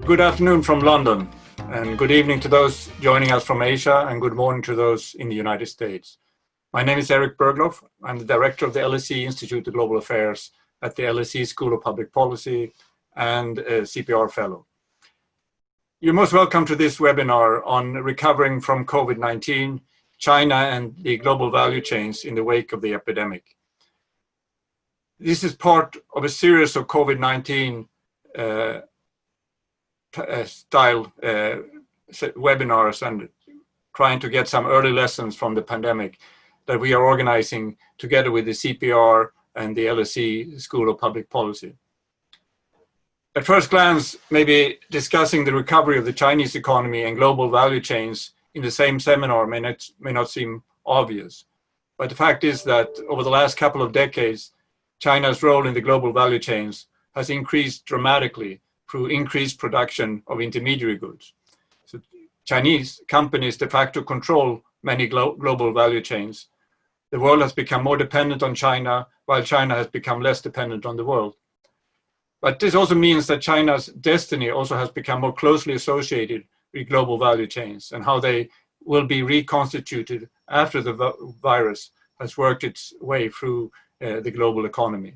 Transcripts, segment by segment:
Good afternoon from London, and good evening to those joining us from Asia, and good morning to those in the United States. My name is Erik Berglof. I'm the director of the LSE Institute of Global Affairs at the LSE School of Public Policy and a CEPR fellow. You're most welcome to this webinar on recovering from COVID-19, China and the global value chains in the wake of the epidemic. This is part of a series of COVID-19 style webinars and trying to get some early lessons from the pandemic that we are organizing together with the CEPR and the LSE School of Public Policy. At first glance, maybe discussing the recovery of the Chinese economy and global value chains in the same seminar may not seem obvious. But the fact is that over the last couple of decades, China's role in the global value chains has increased dramatically through increased production of intermediary goods. So Chinese companies de facto control many global value chains. The world has become more dependent on China, while China has become less dependent on the world. But this also means that China's destiny also has become more closely associated with global value chains and how they will be reconstituted after the virus has worked its way through the global economy.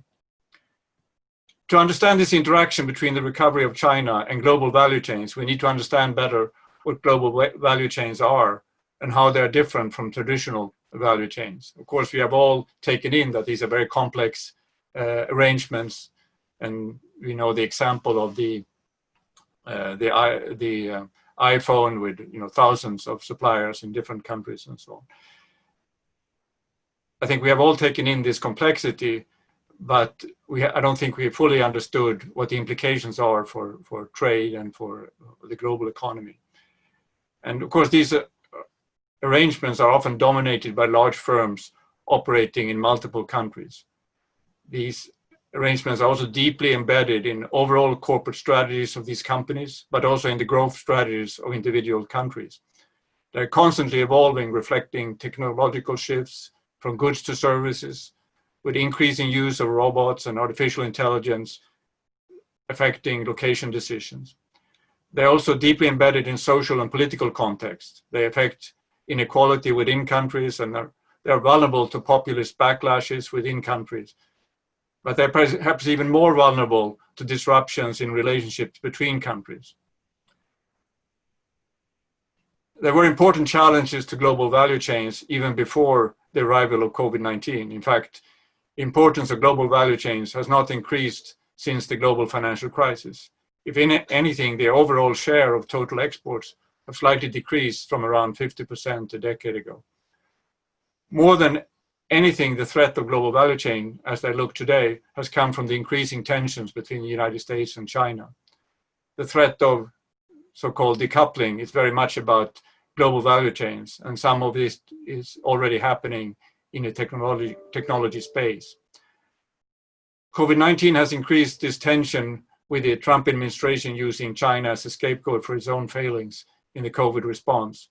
To understand this interaction between the recovery of China and global value chains, we need to understand better what global value chains are and how they're different from traditional value chains. Of course, we have all taken in that these are very complex arrangements, and we know the example of the iPhone with thousands of suppliers in different countries and so on. I think we have all taken in this complexity, but I don't think we fully understood what the implications are for trade and for the global economy. And of course, these arrangements are often dominated by large firms operating in multiple countries. These arrangements are also deeply embedded in overall corporate strategies of these companies, but also in the growth strategies of individual countries. They're constantly evolving, reflecting technological shifts from goods to services, with increasing use of robots and artificial intelligence affecting location decisions. They're also deeply embedded in social and political contexts. They affect inequality within countries, and they're vulnerable to populist backlashes within countries. But they're perhaps even more vulnerable to disruptions in relationships between countries. There were important challenges to global value chains even before the arrival of COVID-19. In fact, the importance of global value chains has not increased since the global financial crisis. If anything, the overall share of total exports have slightly decreased from around 50% a decade ago. More than anything, the threat of global value chain, as they look today, has come from the increasing tensions between the United States and China. The threat of so-called decoupling is very much about global value chains, and some of this is already happening in the technology space. COVID-19 has increased this tension with the Trump administration using China as a scapegoat for its own failings in the COVID response.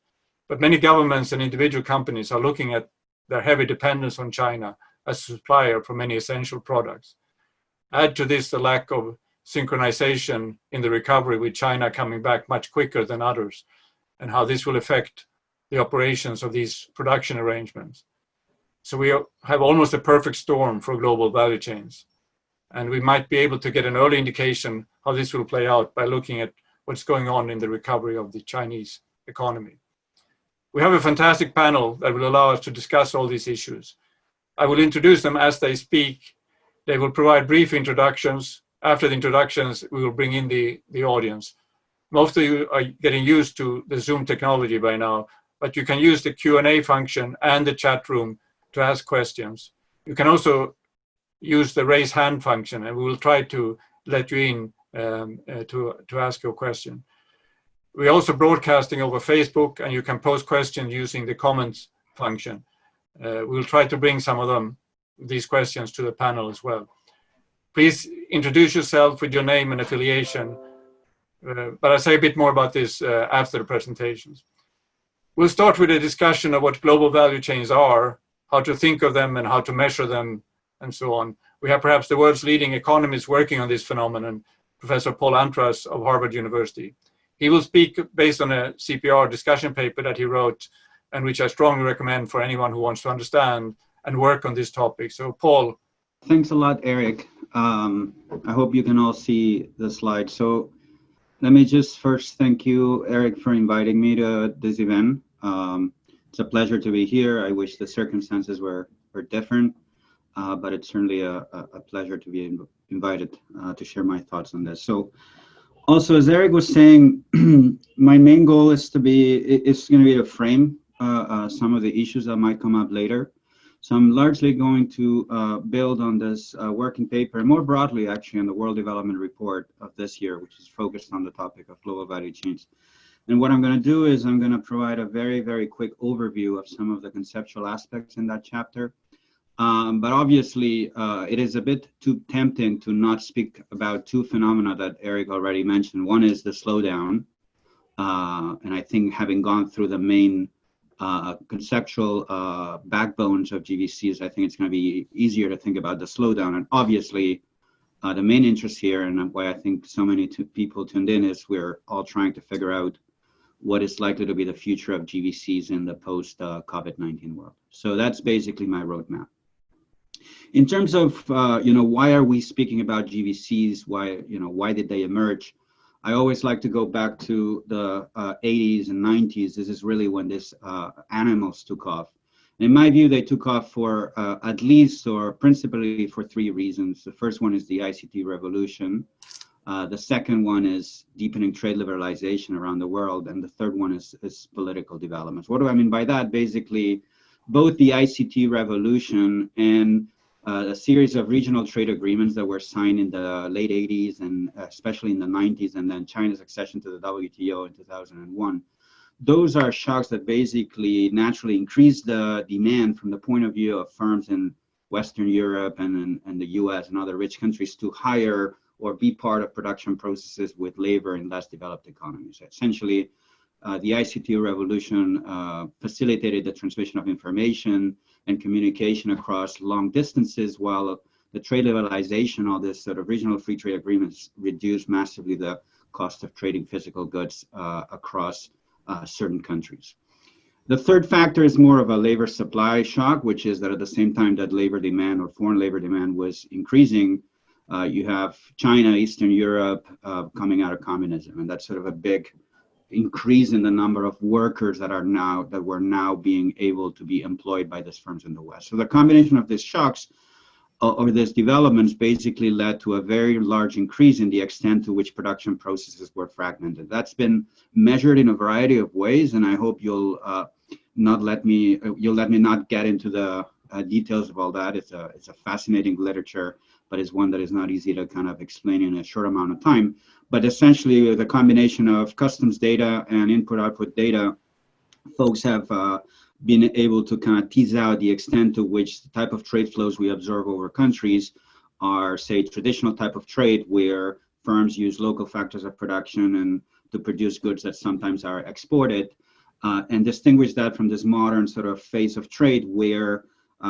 But many governments and individual companies are looking at their heavy dependence on China as a supplier for many essential products. Add to this the lack of synchronization in the recovery, with China coming back much quicker than others, and how this will affect the operations of these production arrangements. So we have almost a perfect storm for global value chains. And we might be able to get an early indication how this will play out by looking at what's going on in the recovery of the Chinese economy. We have a fantastic panel that will allow us to discuss all these issues. I will introduce them as they speak. They will provide brief introductions. After the introductions, we will bring in the audience. Most of you are getting used to the Zoom technology by now, but you can use the Q&A function and the chat room to ask questions. You can also use the raise hand function, and we will try to let you in to ask your question. We're also broadcasting over Facebook, and you can post questions using the comments function. We'll try to bring some of these questions to the panel as well. Please introduce yourself with your name and affiliation, but I'll say a bit more about this after the presentations. We'll start with a discussion of what global value chains are, how to think of them and how to measure them, and so on. We have perhaps the world's leading economists working on this phenomenon, Professor Paul Antrás of Harvard University. He will speak based on a CEPR discussion paper that he wrote, and which I strongly recommend for anyone who wants to understand and work on this topic. So Paul. Thanks a lot, Erik. I hope you can all see the slide. So let me just first thank you, Erik, for inviting me to this event. It's a pleasure to be here. I wish the circumstances were different, but it's certainly a pleasure to be invited to share my thoughts on this. So also, as Erik was saying, my main goal is going to be to frame some of the issues that might come up later. So I'm largely going to build on this working paper, and more broadly, actually, on the World Development Report of this year, which is focused on the topic of global value chains. And what I'm going to do is I'm going to provide a very, very quick overview of some of the conceptual aspects in that chapter. But obviously, it is a bit too tempting to not speak about two phenomena that Erik already mentioned. One is the slowdown, and I think having gone through the main conceptual backbones of GVCs, I think it's going to be easier to think about the slowdown. And obviously, the main interest here, and why I think so many people tuned in, is we're all trying to figure out what is likely to be the future of GVCs in the post-COVID-19 world. So that's basically my roadmap. In terms of, why are we speaking about GVCs? Why did they emerge? I always like to go back to the 80s and 90s. This is really when these animals took off. In my view, they took off for at least or principally for three reasons. The first one is the Ict Revolution. The second one is deepening trade liberalization around the world. And the third one is political developments. What do I mean by that? Basically, both the Ict Revolution and a series of regional trade agreements that were signed in the late 80s and especially in the 90s, and then China's accession to the WTO in 2001. Those are shocks that basically naturally increase the demand from the point of view of firms in Western Europe and the US and other rich countries to hire or be part of production processes with labor in less developed economies. Essentially, the Ict Revolution facilitated the transmission of information and communication across long distances, while the trade liberalization, all this sort of regional free trade agreements, reduced massively the cost of trading physical goods across certain countries. The third factor is more of a labor supply shock, which is that at the same time that labor demand or foreign labor demand was increasing, you have China, Eastern Europe coming out of communism, and that's sort of a big increase in the number of workers that were now being able to be employed by these firms in the West. So the combination of these shocks or these developments basically led to a very large increase in the extent to which production processes were fragmented. That's been measured in a variety of ways, and I hope you'll let me not get into the details of all that. It's a fascinating literature, but it's one that is not easy to kind of explain in a short amount of time. But essentially, the combination of customs data and input-output data, folks have been able to kind of tease out the extent to which the type of trade flows we observe over countries are, say, traditional type of trade where firms use local factors of production and to produce goods that sometimes are exported, and distinguish that from this modern sort of phase of trade where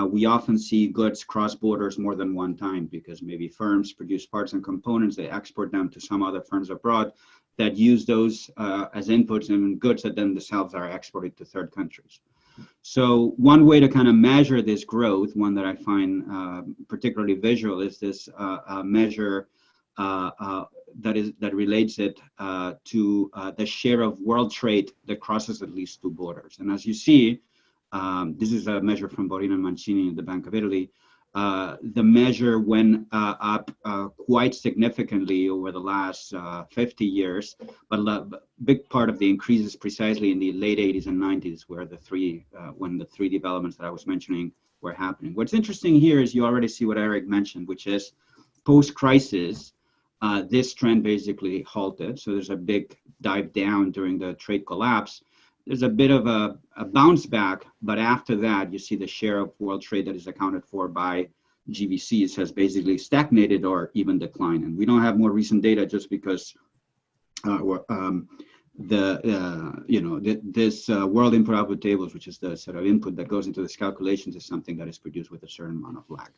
we often see goods cross borders more than one time, because maybe firms produce parts and components, they export them to some other firms abroad that use those as inputs and goods that then themselves are exported to third countries. So one way to kind of measure this growth, one that I find particularly visual, is this measure that relates it to the share of world trade that crosses at least two borders. And as you see, this is a measure from Borina and Mancini in the Bank of Italy. The measure went up quite significantly over the last 50 years, but a big part of the increase is precisely in the late 80s and 90s, where when the three developments that I was mentioning were happening. What's interesting here is you already see what Erik mentioned, which is post-crisis, this trend basically halted. So there's a big dive down during the trade collapse. There's a bit of a bounce back, but after that, you see the share of world trade that is accounted for by GVCs has basically stagnated or even declined. And we don't have more recent data just because this world input-output tables, which is the sort of input that goes into this calculations, is something that is produced with a certain amount of lag.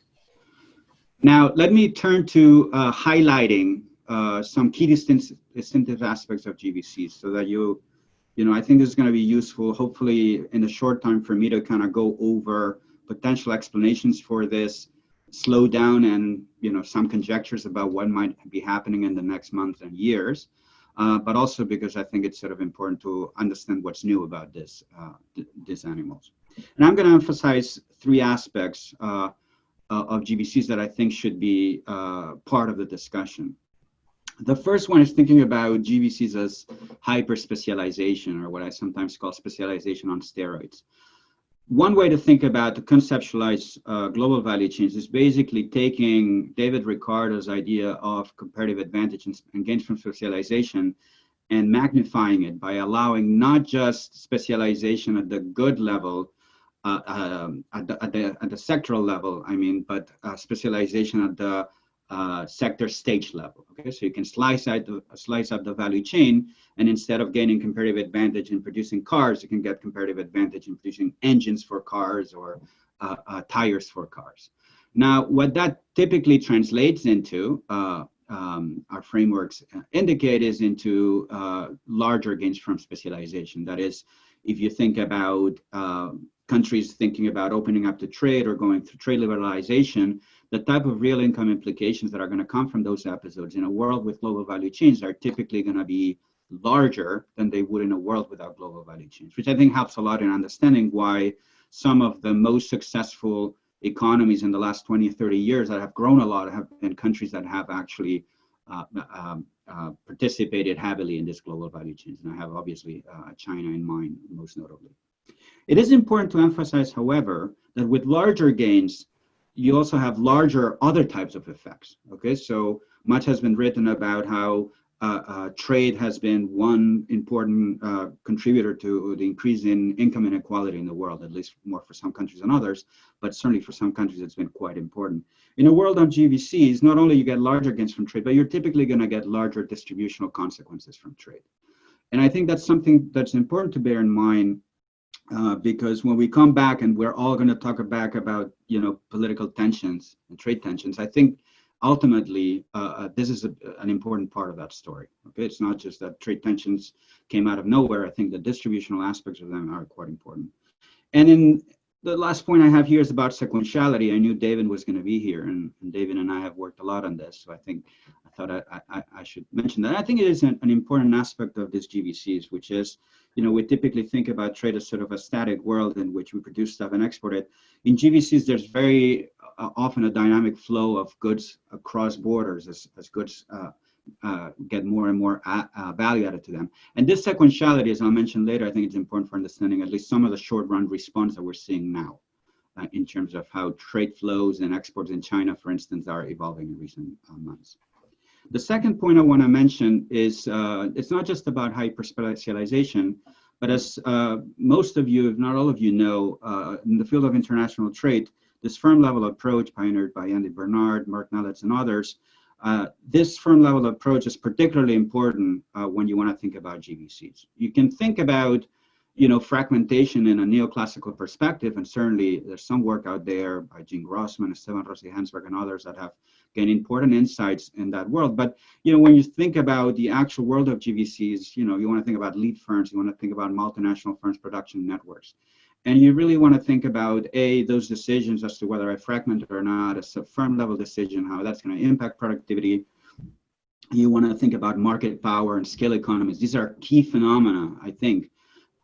Now, let me turn to highlighting some key distinctive aspects of GVCs so that I think this is going to be useful, hopefully in a short time, for me to kind of go over potential explanations for this slowdown and, some conjectures about what might be happening in the next months and years. But also because I think it's sort of important to understand what's new about these animals. And I'm going to emphasize three aspects of GVCs that I think should be part of the discussion. The first one is thinking about GVCs as hyper-specialization, or what I sometimes call specialization on steroids. One way to think about, to conceptualize global value chains is basically taking David Ricardo's idea of comparative advantage and gains from specialization and magnifying it by allowing not just specialization at the good level, at the sectoral level, but specialization at the sector stage level. Okay, so you can slice up the value chain, and instead of gaining comparative advantage in producing cars, you can get comparative advantage in producing engines for cars or tires for cars. Now, what that typically translates into, our frameworks indicate, is into larger gains from specialization. That is, if you think about countries thinking about opening up to trade or going through trade liberalization, the type of real income implications that are going to come from those episodes in a world with global value chains are typically going to be larger than they would in a world without global value chains, which I think helps a lot in understanding why some of the most successful economies in the last 20 or 30 years that have grown a lot have been countries that have actually participated heavily in this global value chains. And I have obviously China in mind, most notably. It is important to emphasize, however, that with larger gains, you also have larger other types of effects. Okay, so much has been written about how trade has been one important contributor to the increase in income inequality in the world, at least more for some countries than others, but certainly for some countries it's been quite important. In a world on GVCs, not only you get larger gains from trade, but you're typically going to get larger distributional consequences from trade. And I think that's something that's important to bear in mind, because when we come back and we're all going to talk back about political tensions and trade tensions, I think ultimately this is an important part of that story. Okay, it's not just that trade tensions came out of nowhere. I think the distributional aspects of them are quite important. And in the last point I have here is about sequentiality. I knew Davin was going to be here, and Davin and I have worked a lot on this, so I thought I should mention that. I think it is an important aspect of this GVCs, which is, we typically think about trade as sort of a static world in which we produce stuff and export it. In GVCs, there's very often a dynamic flow of goods across borders as goods get more and more value added to them. And this sequentiality, as I'll mention later, I think it's important for understanding at least some of the short-run response that we're seeing now in terms of how trade flows and exports in China, for instance, are evolving in recent months. The second point I want to mention is it's not just about hyper-specialization, but as most of you, if not all of you know, in the field of international trade, this firm-level approach pioneered by Andy Bernard, Mark Nalitz, and others, this firm-level approach is particularly important when you want to think about GVCs. You can think about fragmentation in a neoclassical perspective, and certainly there's some work out there by Gene Grossman, Esteban Rossi-Hansberg, and others that have gained important insights in that world. But when you think about the actual world of GVCs, you want to think about lead firms, you want to think about multinational firms, production networks, and you really want to think about those decisions as to whether I fragment it or not, as a firm-level decision, how that's going to impact productivity. You want to think about market power and scale economies. These are key phenomena, I think.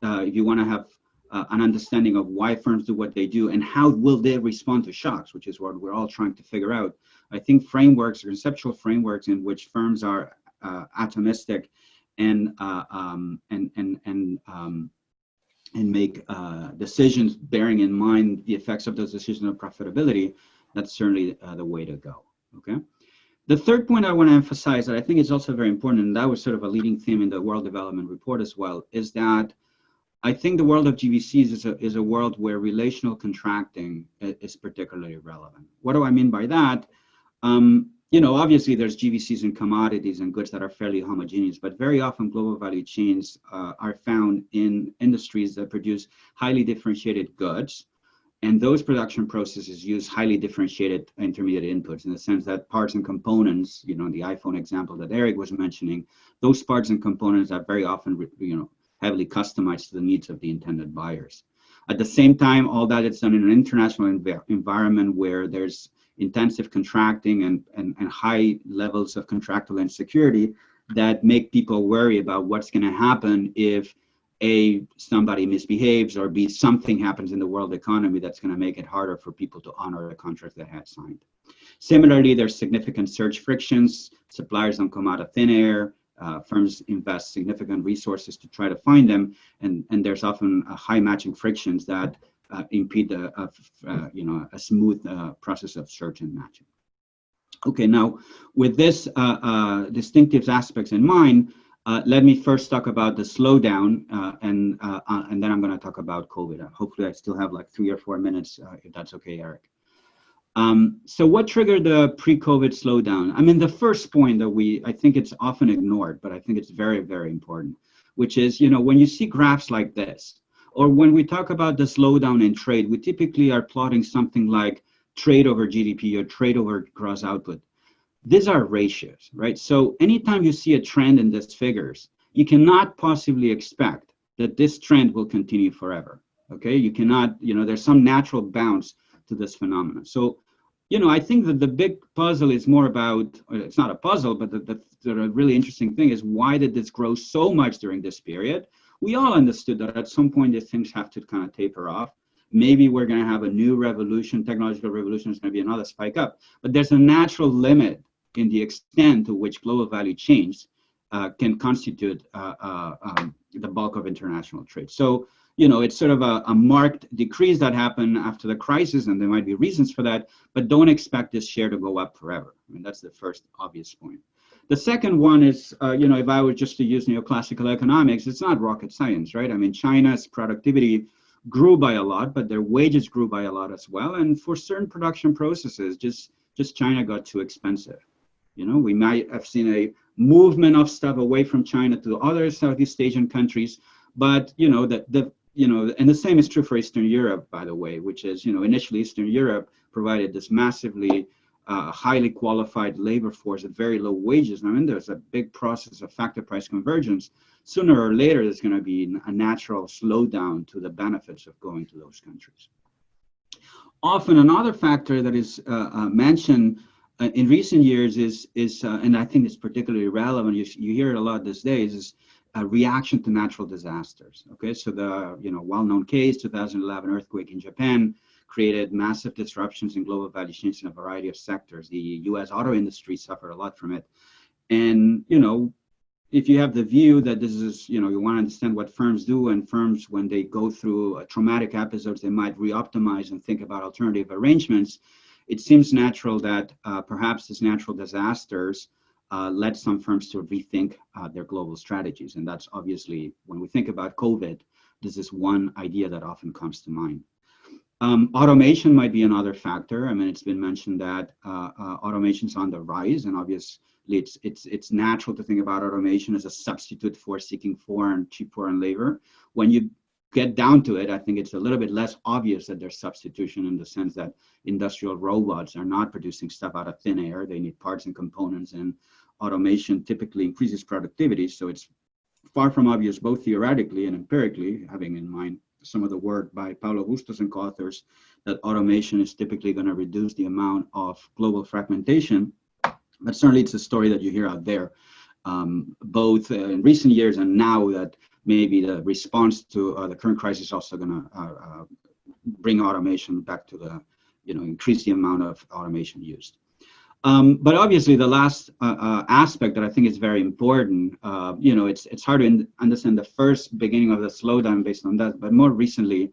If you want to have an understanding of why firms do what they do and how will they respond to shocks, which is what we're all trying to figure out. I think frameworks, conceptual frameworks in which firms are atomistic and make decisions bearing in mind the effects of those decisions on profitability, that's certainly the way to go. Okay. The third point I want to emphasize that I think is also very important, and that was sort of a leading theme in the World Development Report as well, is that I think the world of GVCs is a world where relational contracting is particularly relevant. What do I mean by that? Obviously there's GVCs in commodities and goods that are fairly homogeneous, but very often global value chains are found in industries that produce highly differentiated goods And those production processes use highly differentiated intermediate inputs in the sense that parts and components, the iPhone example that Erik was mentioning, those parts and components are very often, heavily customized to the needs of the intended buyers. At the same time, all that is done in an international environment where there's intensive contracting and high levels of contractual insecurity that make people worry about what's going to happen if A, somebody misbehaves, or B, something happens in the world economy that's going to make it harder for people to honor the contracts they had signed. Similarly, there's significant surge frictions. Suppliers don't come out of thin air. Firms invest significant resources to try to find them, and there's often high matching frictions that impede a smooth process of search and matching. Okay, now with this distinctive aspects in mind, let me first talk about the slowdown, and then I'm going to talk about COVID. Hopefully, I still have like 3 or 4 minutes, if that's okay, Erik. So what triggered the pre-COVID slowdown? I mean, the first point that I think it's often ignored, but I think it's very, very important, which is, when you see graphs like this, or when we talk about the slowdown in trade, we typically are plotting something like trade over GDP or trade over gross output. These are ratios, right? So anytime you see a trend in these figures, you cannot possibly expect that this trend will continue forever, okay? You cannot, there's some natural bounce to this phenomenon. So, I think that the big puzzle is more about, it's not a puzzle, but the really interesting thing is, why did this grow so much during this period? We all understood that at some point these things have to kind of taper off. Maybe we're going to have a new revolution, technological revolution, is going to be another spike up, but there's a natural limit in the extent to which global value change can constitute the bulk of international trade. So, it's sort of a marked decrease that happened after the crisis, and there might be reasons for that, but don't expect this share to go up forever. I mean, that's the first obvious point. The second one is, if I were just to use neoclassical economics, it's not rocket science, right? I mean, China's productivity grew by a lot, but their wages grew by a lot as well. And for certain production processes, just China got too expensive. We might have seen a movement of stuff away from China to other Southeast Asian countries, but and the same is true for Eastern Europe, by the way, which is, initially Eastern Europe provided this massively highly qualified labor force at very low wages. I mean, there's a big process of factor price convergence. Sooner or later, there's going to be a natural slowdown to the benefits of going to those countries. Often another factor that is mentioned in recent years is and I think it's particularly relevant, you hear it a lot these days, is a reaction to natural disasters. Okay, so the well-known case, 2011 earthquake in Japan, created massive disruptions in global value chains in a variety of sectors. The U.S. auto industry suffered a lot from it. And, if you have the view that this is, you want to understand what firms do, and firms, when they go through traumatic episodes, they might re-optimize and think about alternative arrangements, it seems natural that perhaps these natural disasters led some firms to rethink their global strategies. And that's obviously, when we think about COVID, this is one idea that often comes to mind. Automation might be another factor. I mean, it's been mentioned that automation's on the rise, and obviously it's natural to think about automation as a substitute for seeking cheap foreign labor. When you get down to it, I think it's a little bit less obvious that there's substitution, in the sense that industrial robots are not producing stuff out of thin air. They need parts and components, and automation typically increases productivity. So it's far from obvious, both theoretically and empirically, having in mind some of the work by Paulo Bustos and co-authors, that automation is typically going to reduce the amount of global fragmentation. But certainly it's a story that you hear out there, both in recent years and now, that maybe the response to the current crisis is also going to bring automation back to the, increase the amount of automation used. But obviously the last aspect that I think is very important, it's hard to understand the first beginning of the slowdown based on that, but more recently,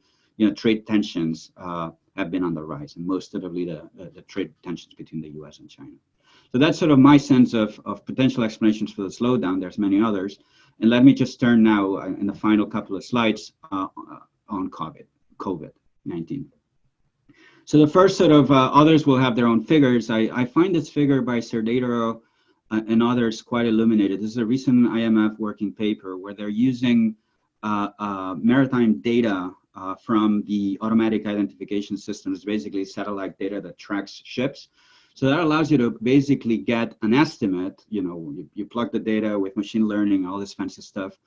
trade tensions have been on the rise, and most notably the trade tensions between the US and China. So that's sort of my sense of potential explanations for the slowdown. There's many others. And let me just turn now in the final couple of slides on COVID-19. So the first sort of others will have their own figures. I find this figure by Serdatero and others quite illuminated. This is a recent IMF working paper where they're using maritime data from the automatic identification system is basically satellite data that tracks ships. So that allows you to basically get an estimate. You plug the data with machine learning, all this fancy stuff.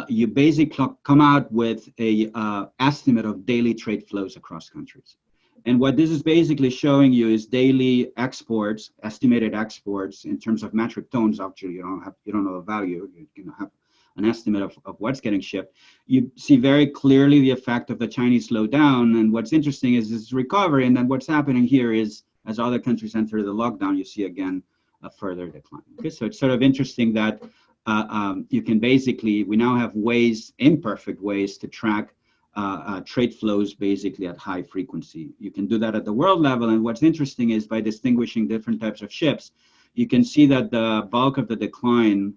You basically come out with a estimate of daily trade flows across countries. And what this is basically showing you is daily exports, estimated exports in terms of metric tons. Actually, you don't know the value. You can have an estimate of what's getting shipped. You see very clearly the effect of the Chinese slowdown. And what's interesting is this recovery. And then what's happening here is, as other countries enter the lockdown, you see again a further decline. Okay, so it's sort of interesting that you can basically, we now have ways, imperfect ways, to track trade flows basically at high frequency. You can do that at the world level. And what's interesting is by distinguishing different types of ships, you can see that the bulk of the decline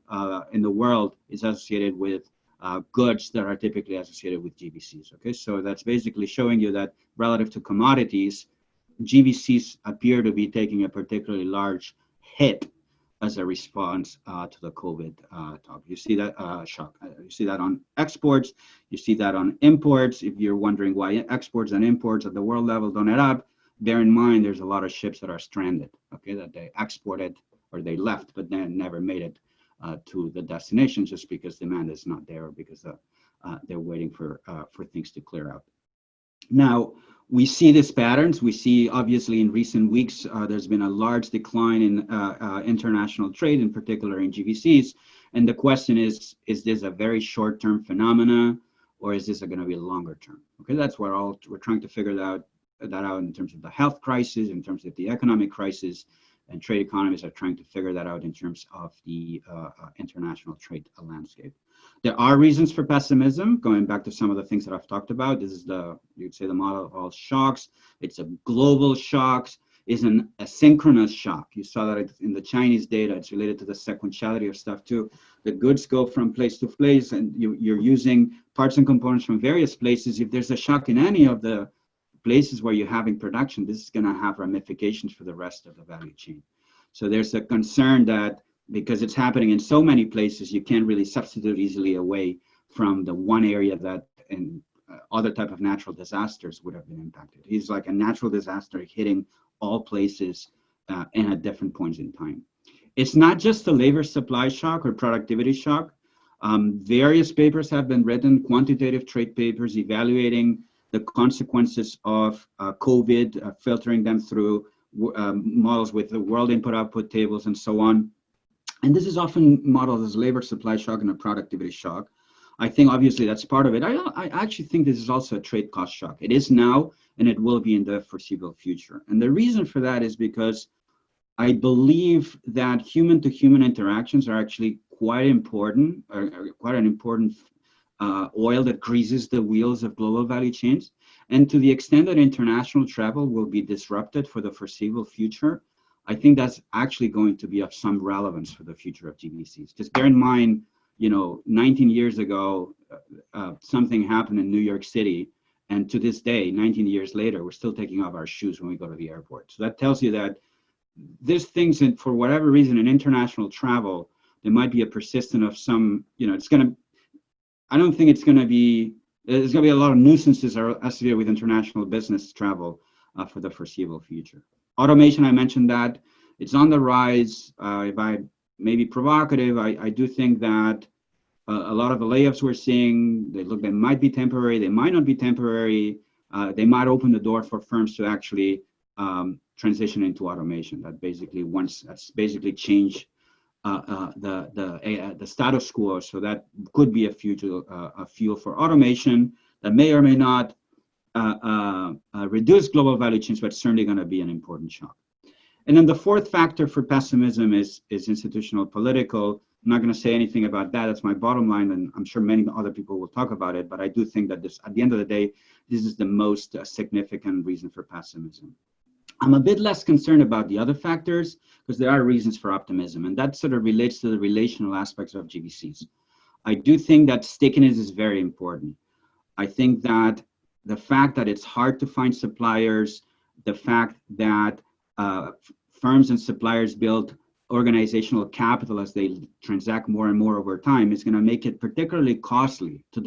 in the world is associated with goods that are typically associated with GVCs. Okay, so that's basically showing you that relative to commodities, GVCs appear to be taking a particularly large hit as a response to the COVID talk. You see that shock. You see that on exports. You see that on imports. If you're wondering why exports and imports at the world level don't add up, bear in mind there's a lot of ships that are stranded. Okay, that they exported or they left, but then never made it to the destination just because demand is not there, or because they're waiting for things to clear out. Now, we see these patterns. We see, obviously, in recent weeks, there's been a large decline in international trade, in particular in GVCs. And the question is this a very short-term phenomena, or is this going to be a longer term? Okay, that's what we're trying to figure that out in terms of the health crisis, in terms of the economic crisis, and trade economists are trying to figure that out in terms of the international trade landscape. There are reasons for pessimism, going back to some of the things that I've talked about. This is you'd say the model of all shocks. It's a global shock. It's an asynchronous shock. You saw that in the Chinese data. It's related to the sequentiality of stuff too. The goods go from place to place, and you're using parts and components from various places. If there's a shock in any of the places where you're having production, this is going to have ramifications for the rest of the value chain. So there's a concern that because it's happening in so many places, you can't really substitute easily away from the one area that in other type of natural disasters would have been impacted. It's like a natural disaster hitting all places and at different points in time. It's not just a labor supply shock or productivity shock. Various papers have been written, quantitative trade papers, evaluating the consequences of COVID, filtering them through models with the world input-output tables and so on. And this is often modeled as labor supply shock and a productivity shock. I think obviously that's part of it. I actually think this is also a trade cost shock. It is now, and it will be in the foreseeable future. And the reason for that is because I believe that human-to-human interactions are actually quite important, quite an important oil that greases the wheels of global value chains. And to the extent that international travel will be disrupted for the foreseeable future, I think that's actually going to be of some relevance for the future of GVCs. Just bear in mind, 19 years ago, something happened in New York City. And to this day, 19 years later, we're still taking off our shoes when we go to the airport. So that tells you that there's things that, for whatever reason, in international travel, there might be a persistence of some, I don't think there's going to be a lot of nuisances associated with international business travel for the foreseeable future. Automation, I mentioned that it's on the rise. If I may be provocative, I do think that a lot of the layoffs we're seeing, they might be temporary, they might not be temporary. They might open the door for firms to actually transition into automation. That's basically change the status quo. So that could be a fuel for automation that may or may not reduce global value chains, but certainly going to be an important shock. And then the fourth factor for pessimism is institutional political. I'm not going to say anything about that. That's my bottom line, and I'm sure many other people will talk about it. But I do think that this, at the end of the day, this is the most significant reason for pessimism. I'm a bit less concerned about the other factors because there are reasons for optimism, and that sort of relates to the relational aspects of GVCs. I do think that stickiness is very important. I think that the fact that it's hard to find suppliers, the fact that firms and suppliers build organizational capital as they transact more and more over time is going to make it particularly costly to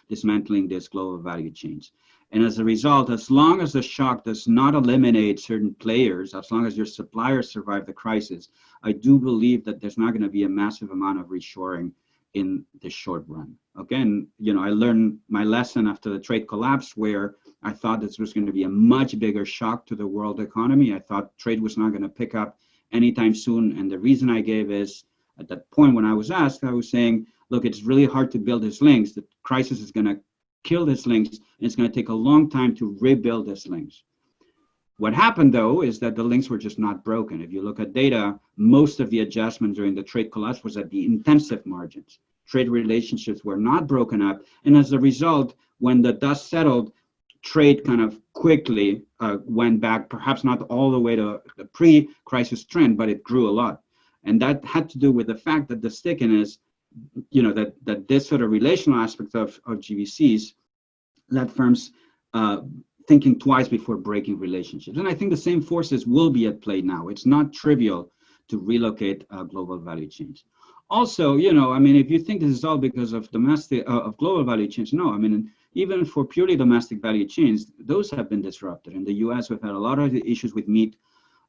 dismantling this global value chains. And as a result, as long as the shock does not eliminate certain players, as long as your suppliers survive the crisis, I do believe that there's not going to be a massive amount of reshoring in the short run. Again, I learned my lesson after the trade collapse, where I thought this was going to be a much bigger shock to the world economy. I thought trade was not going to pick up anytime soon. And the reason I gave is, at that point when I was asked, I was saying, look, it's really hard to build these links. The crisis is going to kill these links, and it's going to take a long time to rebuild these links. What happened, though, is that the links were just not broken. If you look at data, most of the adjustment during the trade collapse was at the intensive margins. Trade relationships were not broken up. And as a result, when the dust settled, trade kind of quickly went back, perhaps not all the way to the pre-crisis trend, but it grew a lot. And that had to do with the fact that the stickiness, that this sort of relational aspect of GVCs led firms thinking twice before breaking relationships. And I think the same forces will be at play now. It's not trivial to relocate global value chains. Also, if you think this is all because of global value chains, no, even for purely domestic value chains, those have been disrupted. In the US, we've had a lot of issues with meat.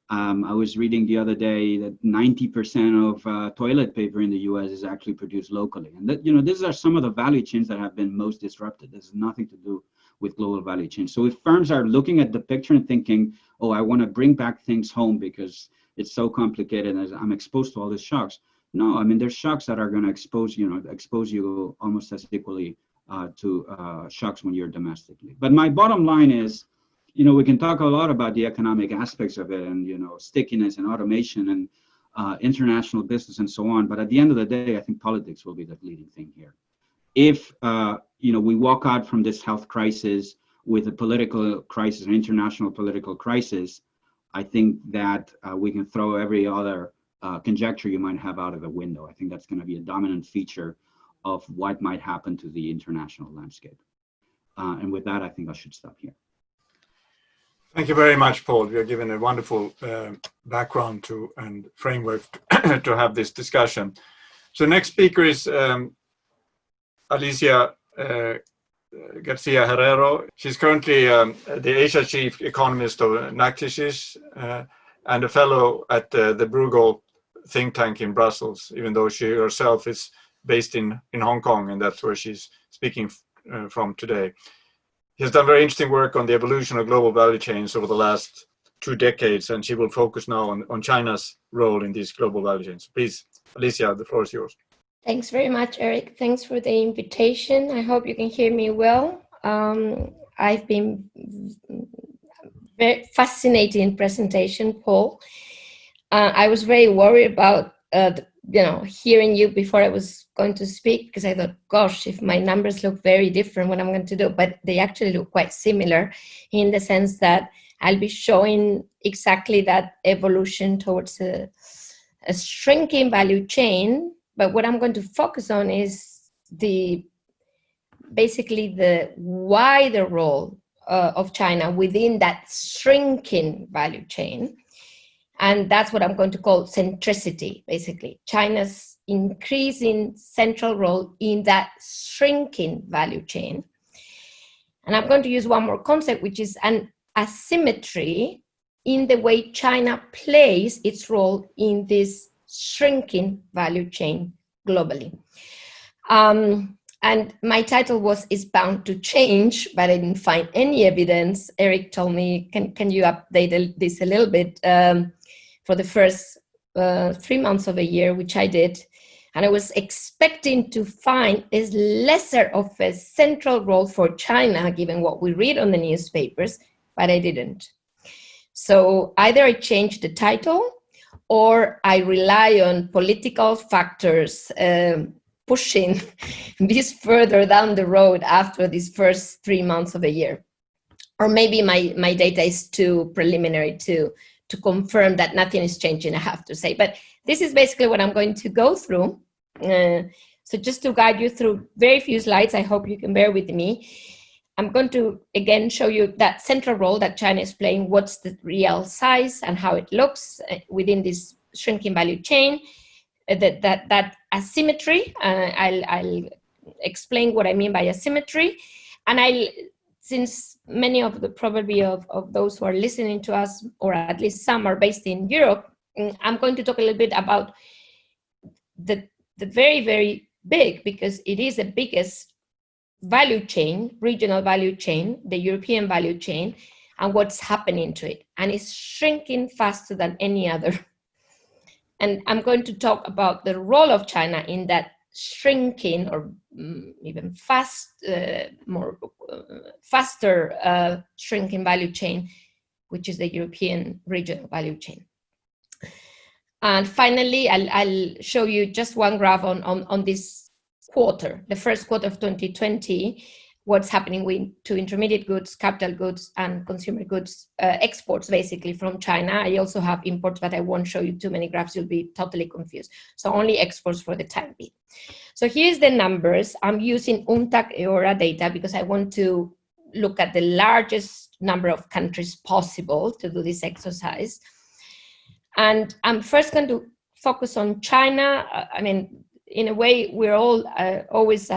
I was reading the other day that 90% of toilet paper in the US is actually produced locally. And that, these are some of the value chains that have been most disrupted. This has nothing to do with global value chains. So if firms are looking at the picture and thinking, oh, I want to bring back things home because it's so complicated and I'm exposed to all these shocks. No, there's shocks that are going to expose you almost as equally to shocks when you're domestically. But my bottom line is, we can talk a lot about the economic aspects of it and, stickiness and automation and international business and so on. But at the end of the day, I think politics will be the leading thing here. If, we walk out from this health crisis with a political crisis, an international political crisis, I think that we can throw every other conjecture you might have out of the window. I think that's going to be a dominant feature of what might happen to the international landscape. And with that, I think I should stop here. Thank you very much, Paul. You have given a wonderful background to and framework to have this discussion. So next speaker is Alicia Garcia-Herrero. She's currently the Asia Chief Economist of Natixis and a fellow at the Bruegel think tank in Brussels, even though she herself is based in Hong Kong, and that's where she's speaking from today. He has done very interesting work on the evolution of global value chains over the last 2 decades, and she will focus now on China's role in these global value chains. Please, Alicia, the floor is yours. Thanks very much, Erik. Thanks for the invitation. I hope you can hear me well. I've been very fascinating presentation, Paul. I was very worried about hearing you before I was going to speak, because I thought, gosh, if my numbers look very different, what I'm going to do, but they actually look quite similar in the sense that I'll be showing exactly that evolution towards a shrinking value chain. But what I'm going to focus on is basically the wider role of China within that shrinking value chain. And that's what I'm going to call centricity, basically. China's increasing central role in that shrinking value chain. And I'm going to use one more concept, which is an asymmetry in the way China plays its role in this shrinking value chain globally. And my title is Bound to Change, but I didn't find any evidence. Erik told me, can you update this a little bit for the first 3 months of a year, which I did. And I was expecting to find is lesser of a central role for China, given what we read on the newspapers, but I didn't. So either I changed the title or I rely on political factors pushing this further down the road after these first 3 months of a year. Or maybe my data is too preliminary to confirm that nothing is changing, I have to say. But this is basically what I'm going to go through. So just to guide you through very few slides, I hope you can bear with me. I'm going to, again, show you that central role that China is playing, what's the real size and how it looks within this shrinking value chain, that asymmetry. I'll explain what I mean by asymmetry. And since many of the probably of those who are listening to us, or at least some, are based in Europe, I'm going to talk a little bit about the very, very big, because it is the biggest value chain, regional value chain, the European value chain, and what's happening to it. And it's shrinking faster than any other. And I'm going to talk about the role of China in that shrinking, or even faster shrinking value chain, which is the European regional value chain. And finally, I'll show you just one graph on this quarter, the first quarter of 2020, what's happening to intermediate goods, capital goods, and consumer goods exports, basically, from China. I also have imports, but I won't show you too many graphs. You'll be totally confused. So only exports for the time being. So here's the numbers. I'm using Untitled Chapter data because I want to look at the largest number of countries possible to do this exercise. And I'm first going to focus on China. I mean, in a way, we're all always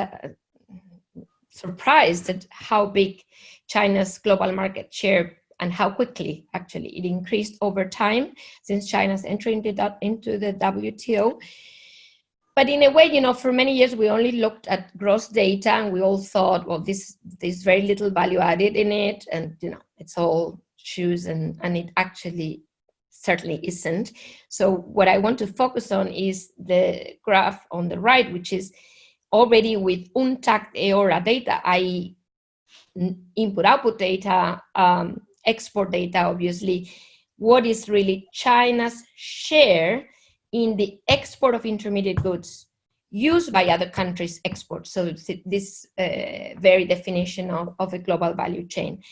surprised at how big China's global market share and how quickly actually it increased over time since China's entry into the WTO. But in a way, you know, for many years we only looked at gross data and we all thought, well, there's very little value added in it, and you know, it's all shoes, and it actually certainly isn't. So what I want to focus on is the graph on the right, which is already with Untitled Chapter data, i.e. input-output data, export data, obviously, what is really China's share in the export of intermediate goods used by other countries' exports. So this very definition of a global value chain.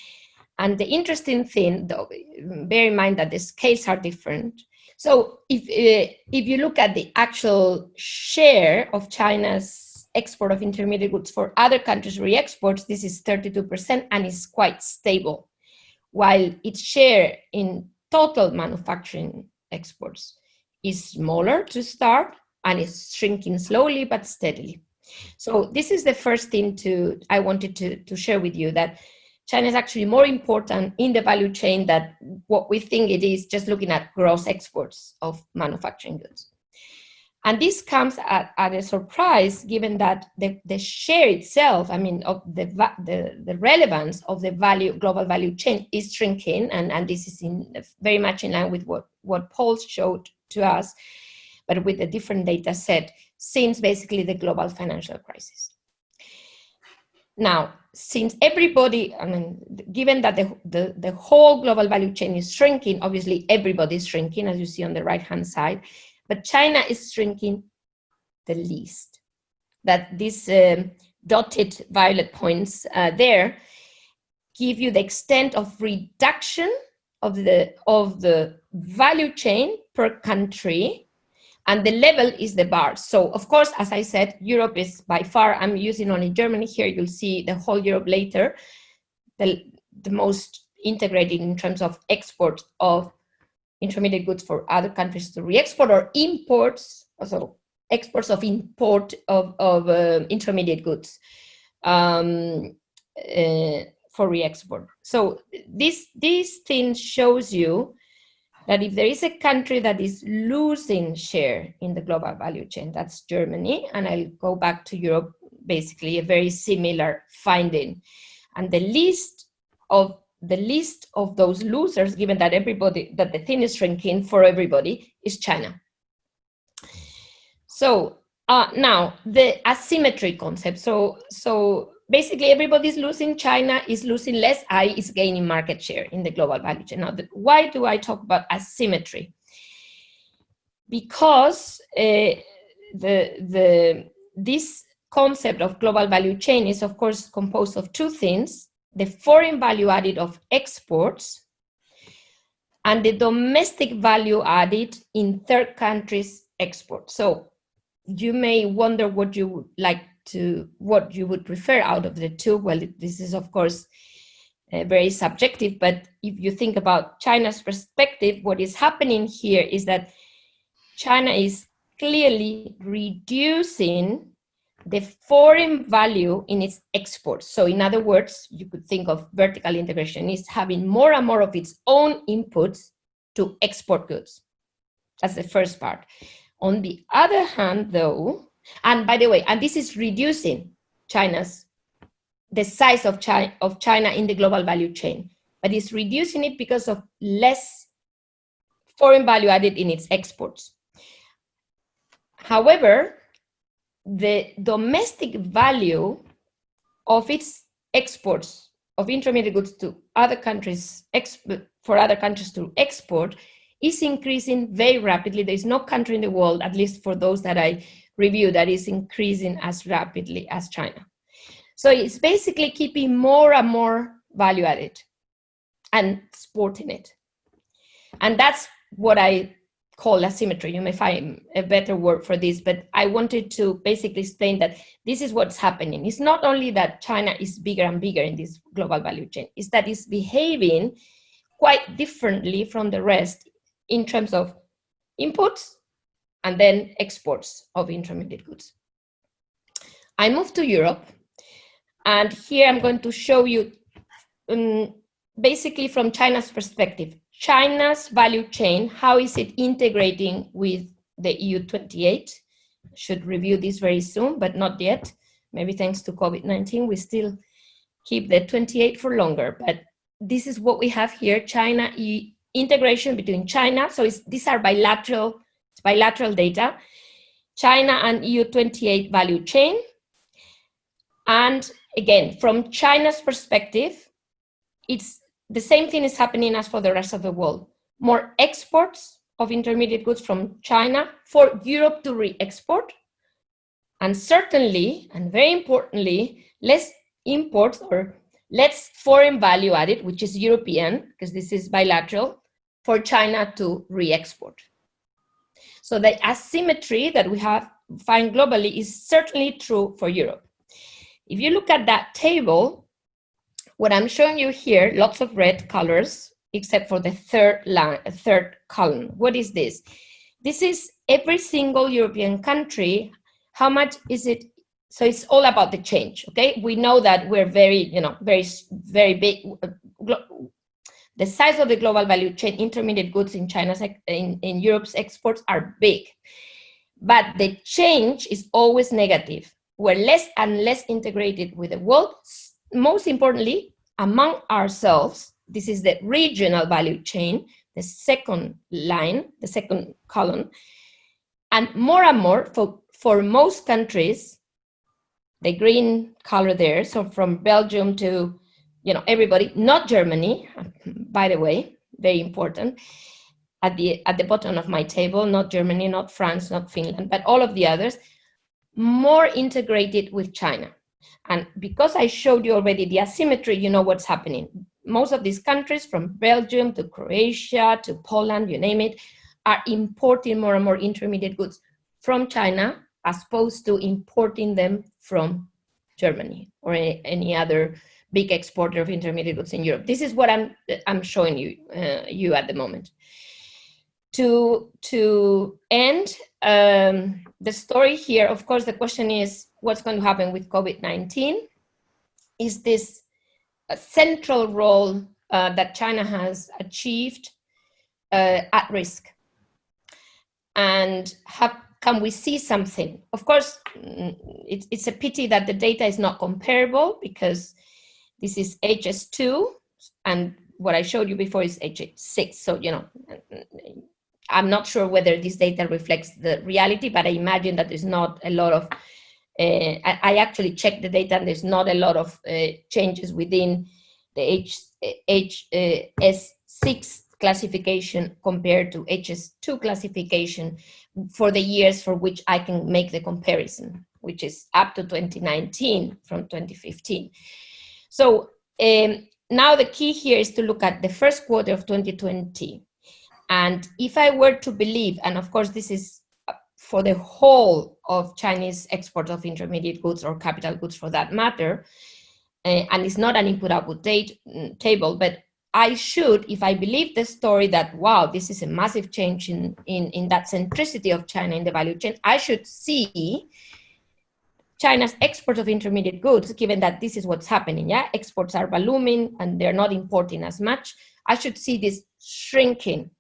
And the interesting thing, though, bear in mind that the scales are different. So if you look at the actual share of China's export of intermediate goods for other countries' re-exports, this is 32% and is quite stable, while its share in total manufacturing exports is smaller to start and is shrinking slowly but steadily. So this is the first thing I wanted to share with you, that China is actually more important in the value chain than what we think it is just looking at gross exports of manufacturing goods. And this comes at a surprise, given that the share itself, I mean, of the relevance of the global value chain is shrinking, and this is very much in line with what Paul showed to us, but with a different data set since basically the global financial crisis. Now, since everybody, I mean, given that the whole global value chain is shrinking, obviously everybody is shrinking, as you see on the right-hand side, but China is shrinking the least. That these dotted violet points there give you the extent of reduction of the value chain per country, and the level is the bars. So, of course, as I said, Europe is by far, I'm using only Germany here, you'll see the whole Europe later, the most integrated in terms of export of intermediate goods for other countries to re-export, or imports, also exports of import of intermediate goods for re-export. So this thing shows you that if there is a country that is losing share in the global value chain, that's Germany, and I'll go back to Europe, basically a very similar finding. And the list of those losers, given that the thing is shrinking for everybody, is China. So now the asymmetry concept. So basically everybody's losing, China is losing less, is gaining market share in the global value chain. Now, why do I talk about asymmetry? Because this concept of global value chain is, of course, composed of two things: the foreign value added of exports and the domestic value added in third countries' exports. So you may wonder what you would prefer out of the two. Well, this is, of course, very subjective, but if you think about China's perspective, what is happening here is that China is clearly reducing the foreign value in its exports. So in other words, you could think of vertical integration is having more and more of its own inputs to export goods. That's the first part. On the other hand, though, and by the way, and this is reducing the size of China in the global value chain, but it's reducing it because of less foreign value added in its exports. However, the domestic value of its exports of intermediate goods to other countries, for other countries to export, is increasing very rapidly. There is no country in the world, at least for those that I reviewed, that is increasing as rapidly as China. So it's basically keeping more and more value added and exporting it. And that's what I call asymmetry. You may find a better word for this, but I wanted to basically explain that this is what's happening. It's not only that China is bigger and bigger in this global value chain, it's that it's behaving quite differently from the rest in terms of inputs and then exports of intermediate goods. I moved to Europe, and here I'm going to show you basically from China's perspective, China's value chain, how is it integrating with the EU 28? Should review this very soon, but not yet. Maybe thanks to COVID-19, we still keep the 28 for longer, but this is what we have here, China integration between China. So these are bilateral data, China and EU 28 value chain. And again, from China's perspective, it's the same thing is happening as for the rest of the world. More exports of intermediate goods from China for Europe to re-export. And certainly, and very importantly, less imports or less foreign value added, which is European, because this is bilateral, for China to re-export. So the asymmetry that we find globally is certainly true for Europe. If you look at that table, what I'm showing you here, lots of red colors, except for the third column. What is this? This is every single European country. How much is it? So it's all about the change, okay? We know that we're very big. The size of the global value chain, intermediate goods in China's, in Europe's exports are big. But the change is always negative. We're less and less integrated with the world. Most importantly, among ourselves, this is the regional value chain, the second line, the second column. And more for most countries, the green color there, so from Belgium to, everybody, not Germany, by the way, very important, at the bottom of my table, not Germany, not France, not Finland, but all of the others, more integrated with China. And because I showed you already the asymmetry, you know what's happening. Most of these countries, from Belgium to Croatia to Poland, you name it, are importing more and more intermediate goods from China, as opposed to importing them from Germany or any other big exporter of intermediate goods in Europe. This is what I'm showing you at the moment. To end the story here, of course, the question is what's going to happen with COVID-19? Is this a central role that China has achieved at risk? And can we see something? Of course, it's a pity that the data is not comparable, because this is HS2 and what I showed you before is HS6. So, I'm not sure whether this data reflects the reality, but I imagine that there's not a lot of, I actually checked the data and there's not a lot of changes within the HS6 classification compared to HS2 classification for the years for which I can make the comparison, which is up to 2019 from 2015. So now the key here is to look at the first quarter of 2020. And if I were to believe, and of course this is for the whole of Chinese exports of intermediate goods or capital goods for that matter, and it's not an input-output table, but I should, if I believe the story that, wow, this is a massive change in that centricity of China in the value chain, I should see China's export of intermediate goods, given that this is what's happening, yeah, exports are ballooning and they're not importing as much, I should see this shrinking.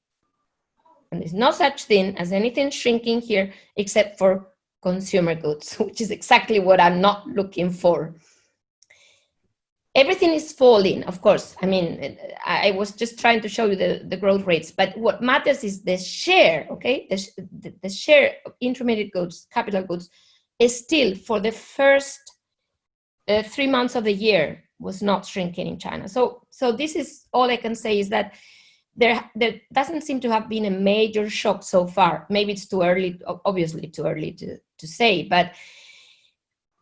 And there's no such thing as anything shrinking here except for consumer goods, which is exactly what I'm not looking for. Everything is falling, of course. I mean, I was just trying to show you the growth rates, but what matters is the share, okay? The share of intermediate goods, capital goods, is still, for the first 3 months of the year, was not shrinking in China. So this is all I can say, is that there doesn't seem to have been a major shock so far. Maybe it's too early, obviously too early to say, but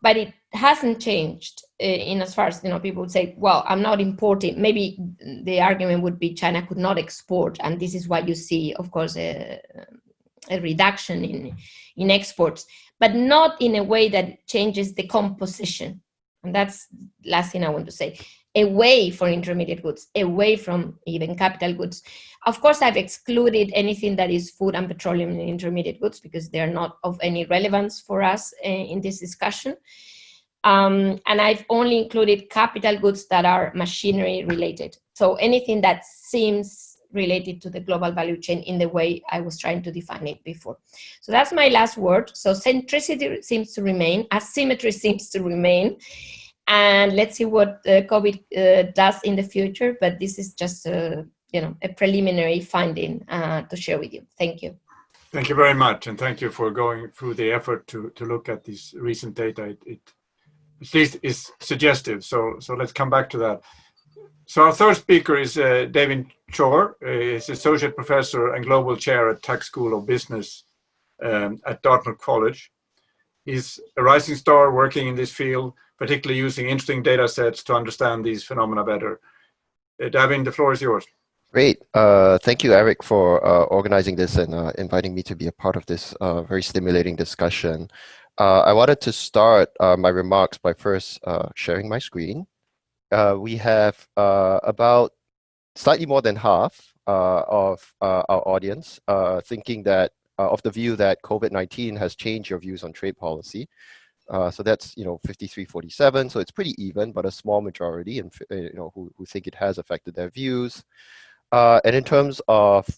it hasn't changed in as far as, people would say, well, I'm not importing. Maybe the argument would be China could not export, and this is why you see, of course, a reduction in exports, but not in a way that changes the composition. And that's the last thing I want to say. Away from intermediate goods, away from even capital goods. Of course, I've excluded anything that is food and petroleum and intermediate goods because they're not of any relevance for us in this discussion. And I've only included capital goods that are machinery related. So anything that seems related to the global value chain in the way I was trying to define it before. So that's my last word. So centricity seems to remain, asymmetry seems to remain, and let's see what COVID does in the future. But this is just a preliminary finding to share with you. Thank you. Thank you very much, and thank you for going through the effort to look at this recent data. It at least is suggestive. So let's come back to that. So our third speaker is Davin Chor. He's associate professor and global chair at Tech School of Business at Dartmouth College. He's a rising star working in this field, particularly using interesting data sets to understand these phenomena better. Davin, the floor is yours. Great. Thank you, Erik, for organizing this and inviting me to be a part of this very stimulating discussion. I wanted to start my remarks by first sharing my screen. We have about slightly more than half of our audience thinking that of the view that COVID-19 has changed your views on trade policy. So that's 53-47. So it's pretty even, but a small majority, and who think it has affected their views. And in terms of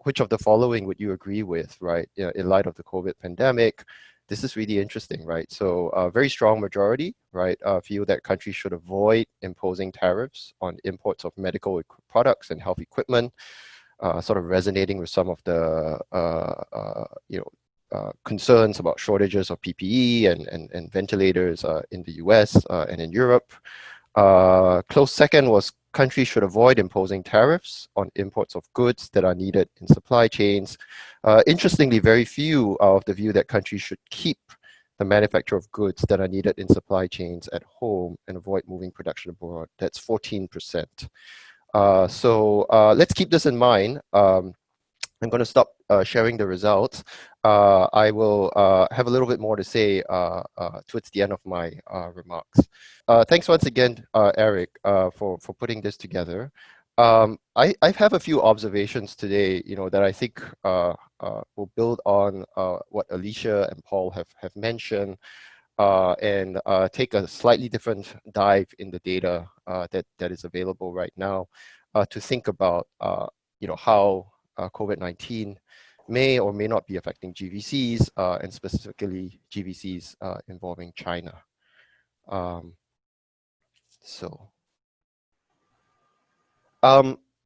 which of the following would you agree with, right? In light of the COVID pandemic, this is really interesting, right? So a very strong majority, right, feel that countries should avoid imposing tariffs on imports of medical products and health equipment, sort of resonating with some of the, concerns about shortages of PPE and ventilators in the US and in Europe. Close second was countries should avoid imposing tariffs on imports of goods that are needed in supply chains. Interestingly, very few are of the view that countries should keep the manufacture of goods that are needed in supply chains at home and avoid moving production abroad. That's 14%. So let's keep this in mind. I'm going to stop sharing the results. I will have a little bit more to say towards the end of my remarks. Thanks once again, Erik, for putting this together. I have a few observations today, that I think will build on what Alicia and Paul have mentioned, and take a slightly different dive in the data that is available right now to think about, how COVID-19 may or may not be affecting GVCs, and specifically GVCs involving China.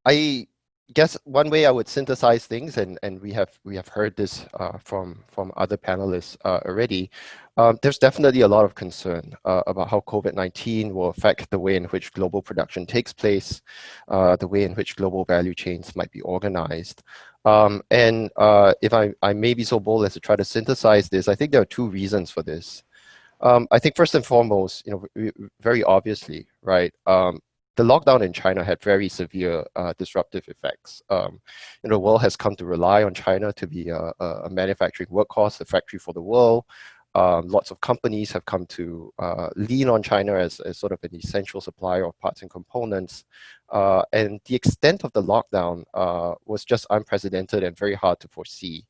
I guess one way I would synthesize things, and we have heard this from other panelists already. There's definitely a lot of concern about how COVID-19 will affect the way in which global production takes place, the way in which global value chains might be organized. And if I may be so bold as to try to synthesize this, I think there are two reasons for this. I think first and foremost, very obviously, right? The lockdown in China had very severe disruptive effects. The world has come to rely on China to be a manufacturing workhorse, a factory for the world. Lots of companies have come to lean on China as sort of an essential supplier of parts and components. And the extent of the lockdown was just unprecedented and very hard to foresee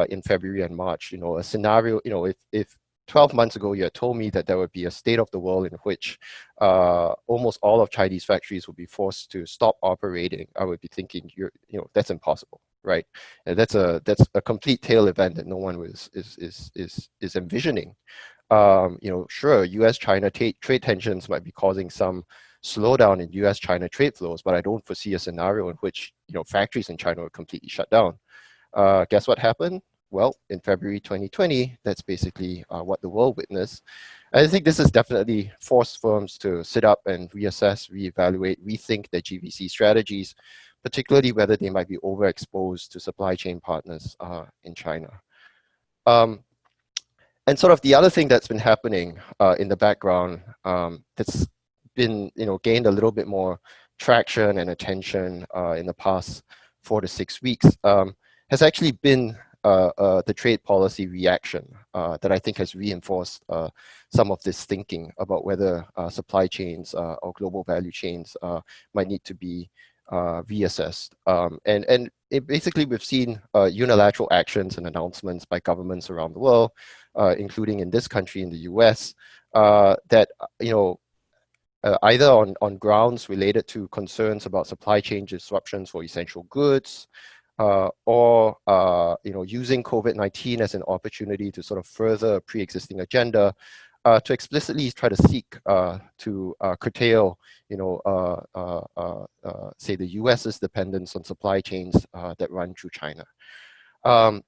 in February and March. A scenario, if 12 months ago you had told me that there would be a state of the world in which almost all of Chinese factories would be forced to stop operating, I would be thinking, that's impossible, right? And that's a complete tail event that no one is envisioning. Sure, U.S.-China trade tensions might be causing some slowdown in U.S.-China trade flows, but I don't foresee a scenario in which factories in China are completely shut down. Guess what happened? Well, in February 2020, that's basically what the world witnessed. I think this has definitely forced firms to sit up and reassess, reevaluate, rethink their GVC strategies, particularly whether they might be overexposed to supply chain partners in China. And sort of the other thing that's been happening in the background that's been gained a little bit more traction and attention in the past 4 to 6 weeks has actually been the trade policy reaction that I think has reinforced some of this thinking about whether supply chains or global value chains might need to be reassessed. And basically we've seen unilateral actions and announcements by governments around the world, including in this country, in the US, that either on grounds related to concerns about supply chain disruptions for essential goods, or using COVID-19 as an opportunity to sort of further a pre-existing agenda, to explicitly try to seek to curtail, say the US's dependence on supply chains that run through China. I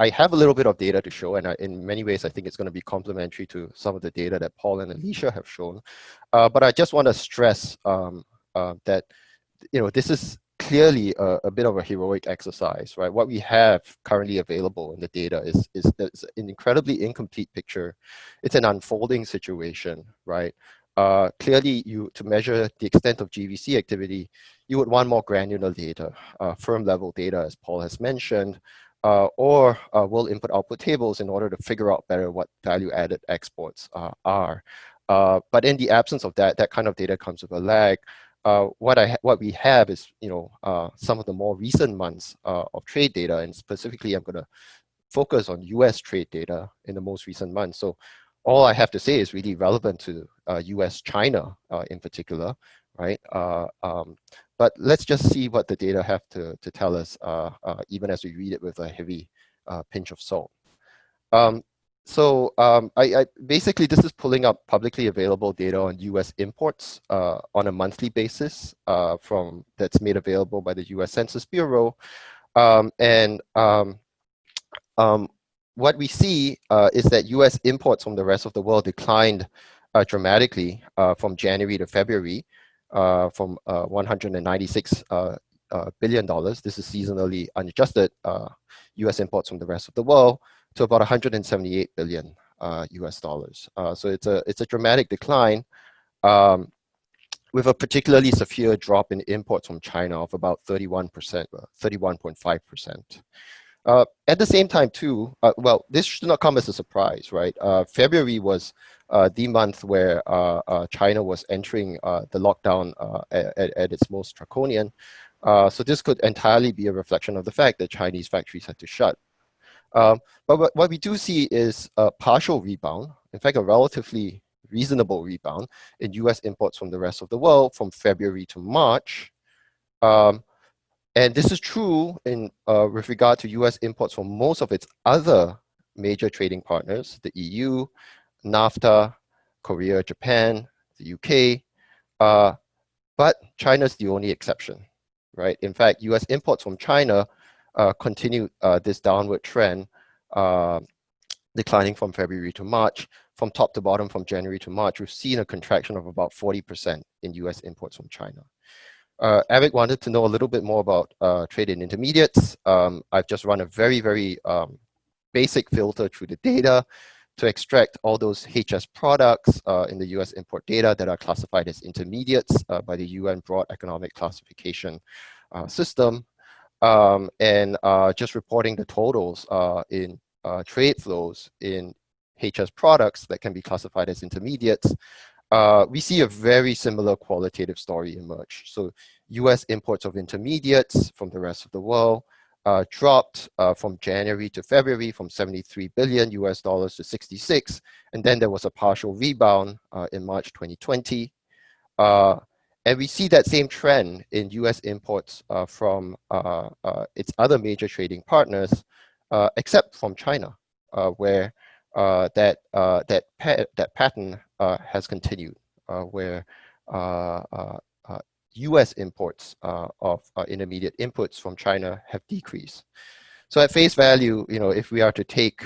have a little bit of data to show, and in many ways I think it's going to be complementary to some of the data that Paul and Alicia have shown. But I just want to stress that this is clearly a bit of a heroic exercise, right? What we have currently available in the data is an incredibly incomplete picture. It's an unfolding situation, right? Clearly, to measure the extent of GVC activity, you would want more granular data, firm level data, as Paul has mentioned, or world input-output tables in order to figure out better what value-added exports are. But in the absence of that kind of data comes with a lag. What we have is some of the more recent months of trade data, and specifically I'm going to focus on US trade data in the most recent months. So all I have to say is really relevant to US-China in particular, right? But let's just see what the data have to tell us, even as we read it with a heavy pinch of salt. I basically, this is pulling up publicly available data on US imports on a monthly basis that's made available by the US Census Bureau. What we see is that US imports from the rest of the world declined dramatically from January to February, from $196 billion. This is seasonally unadjusted US imports from the rest of the world, to about 178 billion US dollars. So it's a dramatic decline, with a particularly severe drop in imports from China of about 31%, 31.5%. At the same time too, well, this should not come as a surprise, right? February was the month where China was entering the lockdown at its most draconian. So this could entirely be a reflection of the fact that Chinese factories had to shut. But what we do see is a partial rebound, in fact, a relatively reasonable rebound in US imports from the rest of the world from February to March. And this is true with regard to US imports from most of its other major trading partners, the EU, NAFTA, Korea, Japan, the UK, but China's the only exception, right? In fact, US imports from China continued this downward trend, declining from February to March. From top to bottom, from January to March, we've seen a contraction of about 40% in US imports from China. Erik wanted to know a little bit more about trade in intermediates. I've just run a very, very basic filter through the data to extract all those HS products in the US import data that are classified as intermediates by the UN Broad Economic Classification System. And just reporting the totals in trade flows in HS products that can be classified as intermediates, we see a very similar qualitative story emerge. So US imports of intermediates from the rest of the world dropped from January to February from $73 billion US dollars to 66, and then there was a partial rebound in March 2020. And we see that same trend in US imports from its other major trading partners, except from China, where that pattern has continued, where US imports of intermediate inputs from China have decreased. So at face value, if we are to take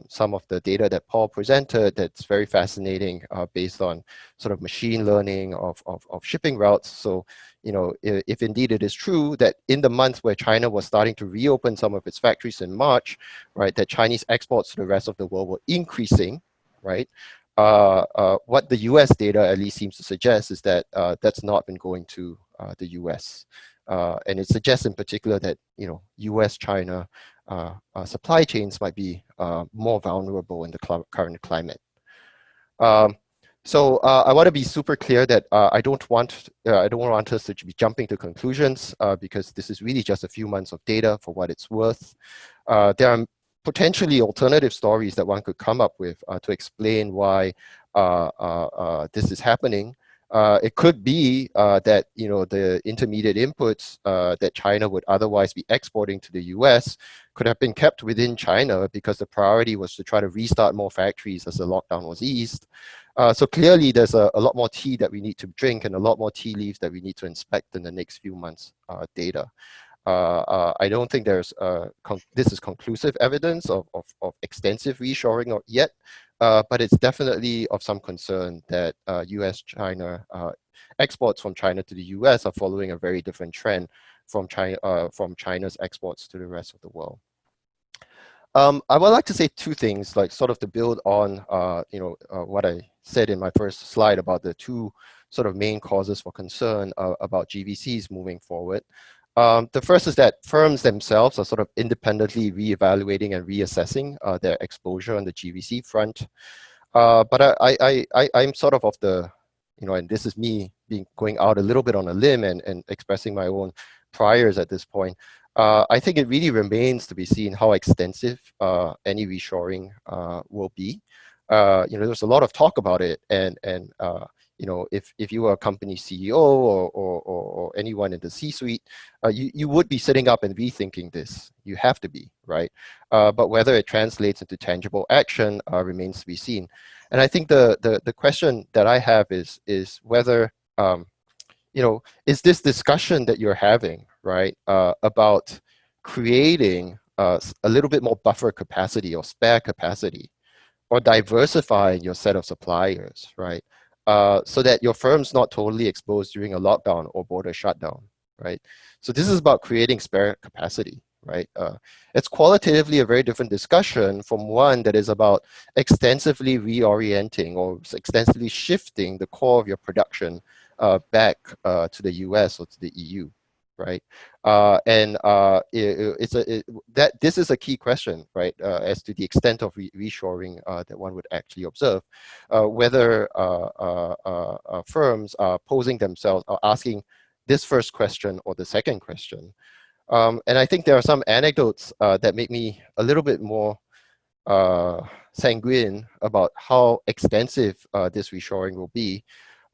some of the data that Paul presented, that's very fascinating based on sort of machine learning of shipping routes. So, if indeed it is true that in the month where China was starting to reopen some of its factories in March, right, that Chinese exports to the rest of the world were increasing, right? What the US data at least seems to suggest is that that's not been going to the US. And it suggests in particular that, US-China supply chains might be more vulnerable in the current climate. So I want to be super clear that I don't want us to be jumping to conclusions because this is really just a few months of data for what it's worth. There are potentially alternative stories that one could come up with to explain why this is happening. It could be that the intermediate inputs that China would otherwise be exporting to the US could have been kept within China because the priority was to try to restart more factories as the lockdown was eased. So clearly there's a lot more tea that we need to drink and a lot more tea leaves that we need to inspect in the next few months' data. I don't think there's this is conclusive evidence of extensive reshoring yet, but it's definitely of some concern that US-China exports from China to the US are following a very different trend from China's exports to the rest of the world. I would like to say two things, like sort of to build on what I said in my first slide about the two sort of main causes for concern about GVCs moving forward. The first is that firms themselves are sort of independently reevaluating and reassessing their exposure on the GVC front. But I'm sort of the, and this is me going out a little bit on a limb and expressing my own priors at this point. I think it really remains to be seen how extensive any reshoring will be. There's a lot of talk about it, and if you were a company CEO or anyone in the C-suite, you would be sitting up and rethinking this. You have to be, right? But whether it translates into tangible action remains to be seen. And I think the question that I have is whether, is this discussion that you're having, right, about creating a little bit more buffer capacity or spare capacity, or diversifying your set of suppliers, right? So that your firm's not totally exposed during a lockdown or border shutdown, right? So this is about creating spare capacity, right? It's qualitatively a very different discussion from one that is about extensively reorienting or extensively shifting the core of your production back to the US or to the EU, right? This is a key question, right, as to the extent of reshoring that one would actually observe, whether firms are posing themselves, are asking this first question or the second question. And I think there are some anecdotes that make me a little bit more sanguine about how extensive this reshoring will be.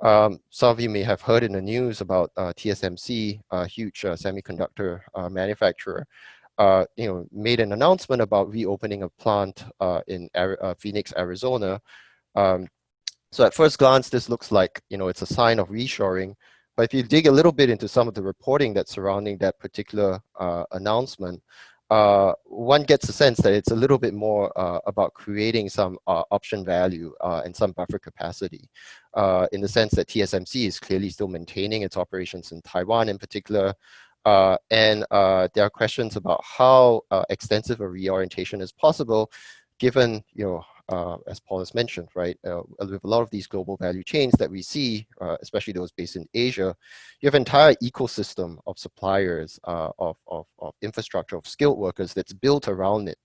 Some of you may have heard in the news about TSMC, a huge semiconductor manufacturer, made an announcement about reopening a plant in Phoenix, Arizona. So at first glance, this looks like it's a sign of reshoring. But if you dig a little bit into some of the reporting that's surrounding that particular announcement, one gets a sense that it's a little bit more about creating some option value and some buffer capacity, in the sense that TSMC is clearly still maintaining its operations in Taiwan in particular. And there are questions about how extensive a reorientation is possible, given, as Paul has mentioned, right, with a lot of these global value chains that we see, especially those based in Asia, you have an entire ecosystem of suppliers, of infrastructure, of skilled workers that's built around it.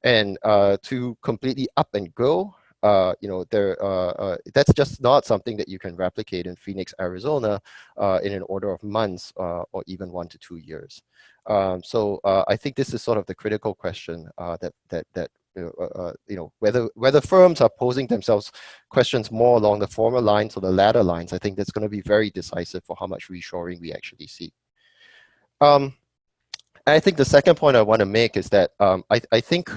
And to completely up and go, that's just not something that you can replicate in Phoenix, Arizona in an order of months or even 1 to 2 years. So I think this is sort of the critical question whether firms are posing themselves questions more along the former lines or the latter lines. I think that's going to be very decisive for how much reshoring we actually see. I think the second point I want to make is that I think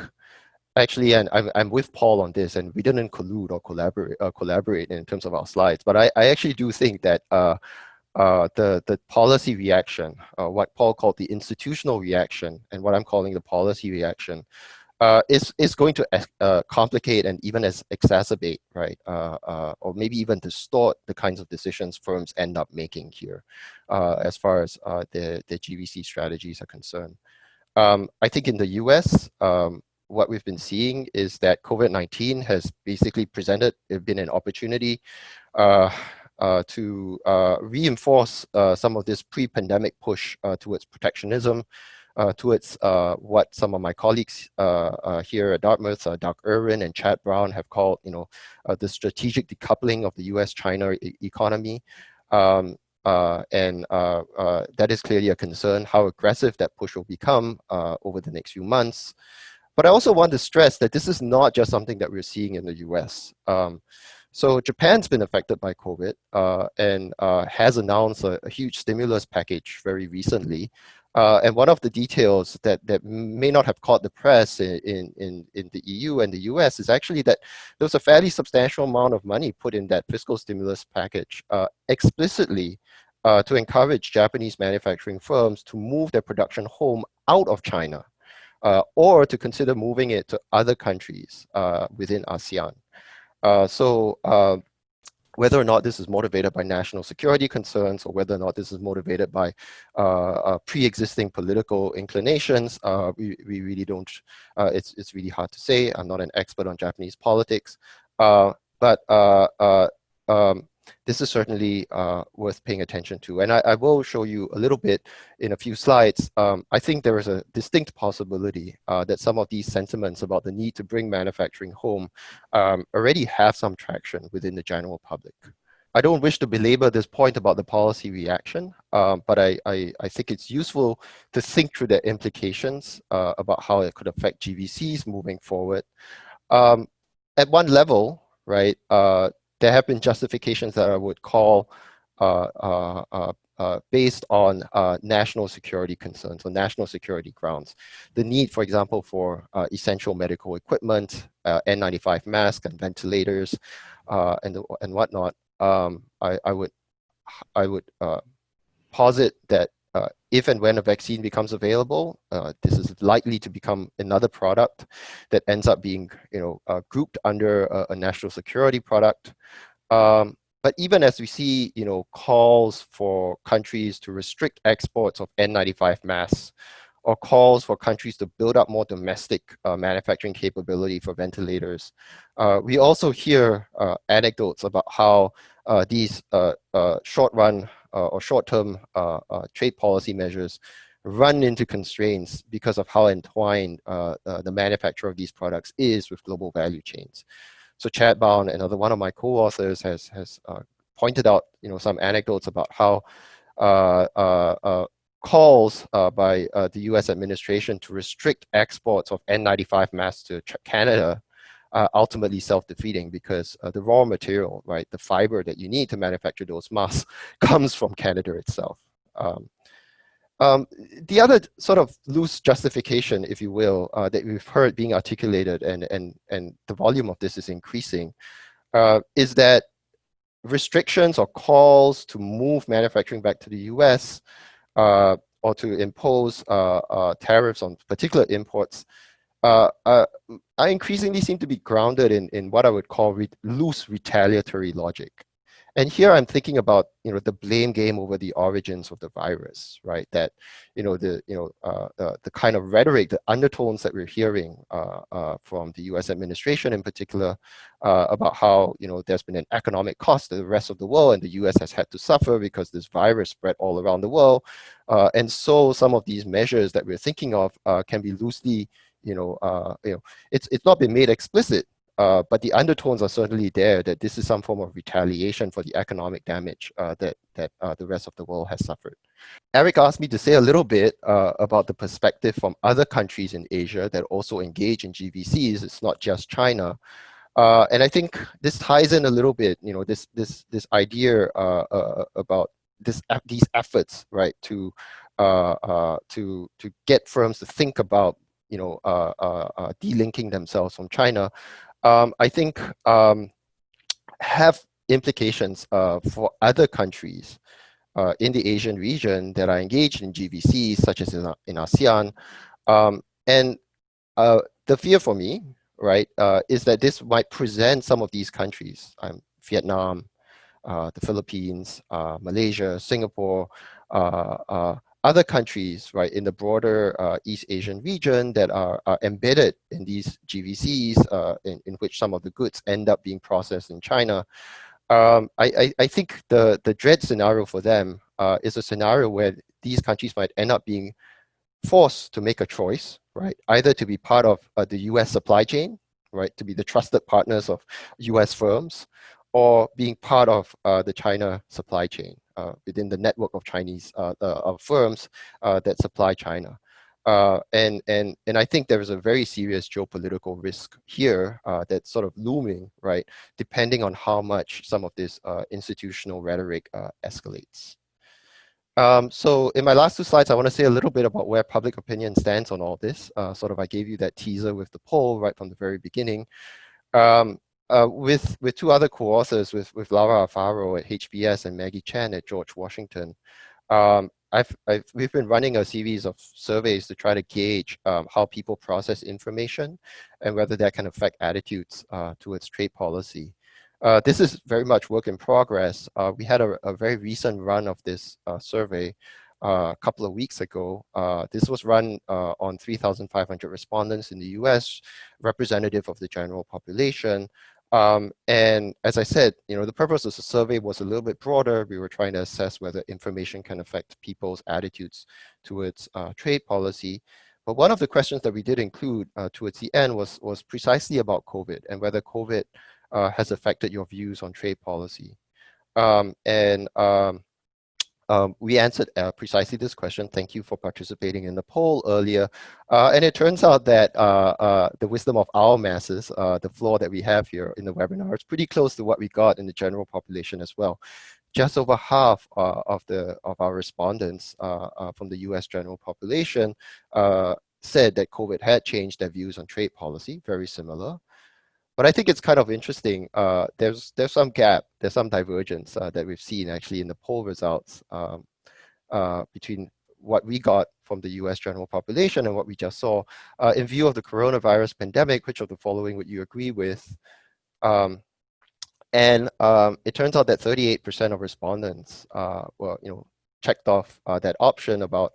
actually, and I'm with Paul on this, and we didn't collude or collaborate in terms of our slides, but I actually do think that the policy reaction, what Paul called the institutional reaction, and what I'm calling the policy reaction, is going to complicate and even exacerbate, right, or maybe even distort the kinds of decisions firms end up making here, as far as the GVC strategies are concerned. I think in the US, what we've been seeing is that COVID-19 has basically been an opportunity to reinforce some of this pre-pandemic push towards protectionism, towards what some of my colleagues here at Dartmouth, Doug Irwin and Chad Brown, have called, the strategic decoupling of the U.S.-China economy. And that is clearly a concern, how aggressive that push will become over the next few months. But I also want to stress that this is not just something that we're seeing in the US. So Japan's been affected by COVID and has announced a huge stimulus package very recently. And one of the details that may not have caught the press in the EU and the US is actually that there was a fairly substantial amount of money put in that fiscal stimulus package explicitly to encourage Japanese manufacturing firms to move their production home out of China. Or to consider moving it to other countries within ASEAN. So whether or not this is motivated by national security concerns, or whether or not this is motivated by pre-existing political inclinations, we really don't, it's really hard to say. I'm not an expert on Japanese politics, but this is certainly worth paying attention to. And I will show you a little bit in a few slides. I think there is a distinct possibility that some of these sentiments about the need to bring manufacturing home already have some traction within the general public. I don't wish to belabor this point about the policy reaction, but I think it's useful to think through the implications about how it could affect GVCs moving forward. At one level, right, there have been justifications that I would call based on national security concerns or national security grounds. The need, for example, for essential medical equipment, N95 masks and ventilators, and whatnot. I would posit that if and when a vaccine becomes available, this is likely to become another product that ends up being, grouped under a national security product. But even as we see, calls for countries to restrict exports of N95 masks, or calls for countries to build up more domestic manufacturing capability for ventilators, we also hear anecdotes about how these short-run or short-term trade policy measures run into constraints because of how entwined the manufacture of these products is with global value chains. So Chad Brown, another one of my co-authors, has pointed out, some anecdotes about how calls by the U.S. administration to restrict exports of N95 masks to Canada ultimately self-defeating, because the raw material, right, the fiber that you need to manufacture those masks comes from Canada itself. The other sort of loose justification, if you will, that we've heard being articulated, and the volume of this is increasing, is that restrictions or calls to move manufacturing back to the US or to impose tariffs on particular imports I increasingly seem to be grounded in what I would call loose retaliatory logic. And here I'm thinking about, the blame game over the origins of the virus, right? That, the kind of rhetoric, the undertones that we're hearing from the US administration in particular about how, there's been an economic cost to the rest of the world, and the US has had to suffer because this virus spread all around the world. And so some of these measures that we're thinking of can be loosely, it's not been made explicit, but the undertones are certainly there that this is some form of retaliation for the economic damage that the rest of the world has suffered. Erik asked me to say a little bit about the perspective from other countries in Asia that also engage in GVCs. It's not just China. And I think this ties in a little bit, you know, this idea about these efforts, right, to get firms to think about, you know, delinking themselves from China. I think have implications for other countries in the Asian region that are engaged in GVCs, such as in ASEAN. And the fear for me, right, is that this might present some of these countries, Vietnam, the Philippines, Malaysia, Singapore, other countries, right, in the broader East Asian region that are embedded in these GVCs, in which some of the goods end up being processed in China. I think the dread scenario for them is a scenario where these countries might end up being forced to make a choice, right? Either to be part of the US supply chain, right? To be the trusted partners of US firms, or being part of the China supply chain within the network of Chinese of firms that supply China. And I think there is a very serious geopolitical risk here that's sort of looming, right? Depending on how much some of this institutional rhetoric escalates. So in my last two slides, I want to say a little bit about where public opinion stands on all this. Sort of, I gave you that teaser with the poll right from the very beginning. With two other co-authors, with Laura Alfaro at HBS and Maggie Chan at George Washington, we've been running a series of surveys to try to gauge how people process information and whether that can affect attitudes towards trade policy. This is very much work in progress. We had a very recent run of this survey a couple of weeks ago. This was run on 3,500 respondents in the US, representative of the general population. And as I said, you know, the purpose of the survey was a little bit broader. We were trying to assess whether information can affect people's attitudes towards trade policy. But one of the questions that we did include towards the end was precisely about COVID and whether COVID has affected your views on trade policy. We answered precisely this question. Thank you for participating in the poll earlier. And it turns out that the wisdom of our masses, the floor that we have here in the webinar, is pretty close to what we got in the general population as well. Just over half of our respondents from the US general population said that COVID had changed their views on trade policy, very similar. But I think it's kind of interesting. There's some gap, there's some divergence that we've seen actually in the poll results between what we got from the US general population and what we just saw. In view of the coronavirus pandemic, which of the following would you agree with? It turns out that 38% of respondents checked off that option about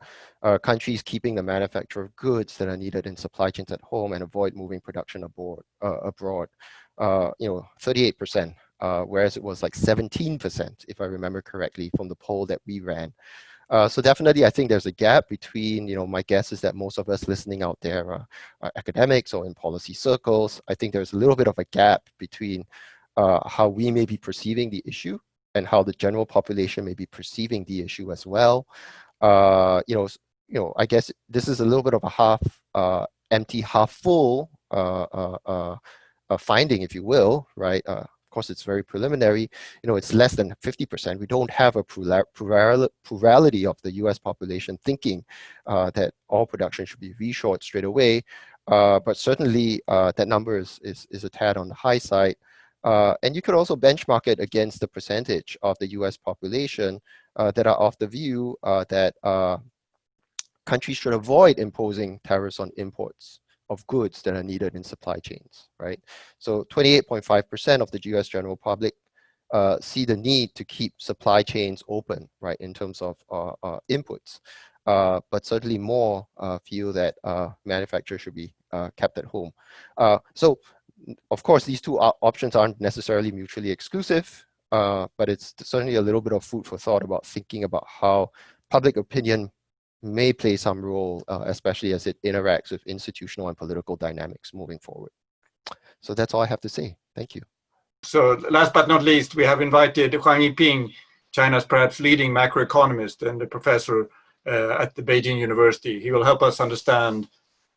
countries keeping the manufacture of goods that are needed in supply chains at home and avoid moving production abroad. 38%, whereas it was like 17%, if I remember correctly, from the poll that we ran. So definitely, I think there's a gap between, you know, my guess is that most of us listening out there are academics or in policy circles. I think there's a little bit of a gap between how we may be perceiving the issue and how the general population may be perceiving the issue as well. I guess this is a little bit of a half empty, half full finding, if you will, right? Of course, it's very preliminary. You know, it's less than 50%. We don't have a plurality of the US population thinking that all production should be reshored straight away. But certainly that number is a tad on the high side. And you could also benchmark it against the percentage of the US population that are of the view that countries should avoid imposing tariffs on imports of goods that are needed in supply chains, right? So 28.5% of the US general public see the need to keep supply chains open, right, in terms of inputs. But certainly more feel that manufacturers should be kept at home. So of course, these two options aren't necessarily mutually exclusive, but it's certainly a little bit of food for thought about thinking about how public opinion may play some role, especially as it interacts with institutional and political dynamics moving forward. So that's all I have to say. Thank you. So last but not least, we have invited Huang Yiping China's perhaps leading macroeconomist and a professor at the Beijing University. He will help us understand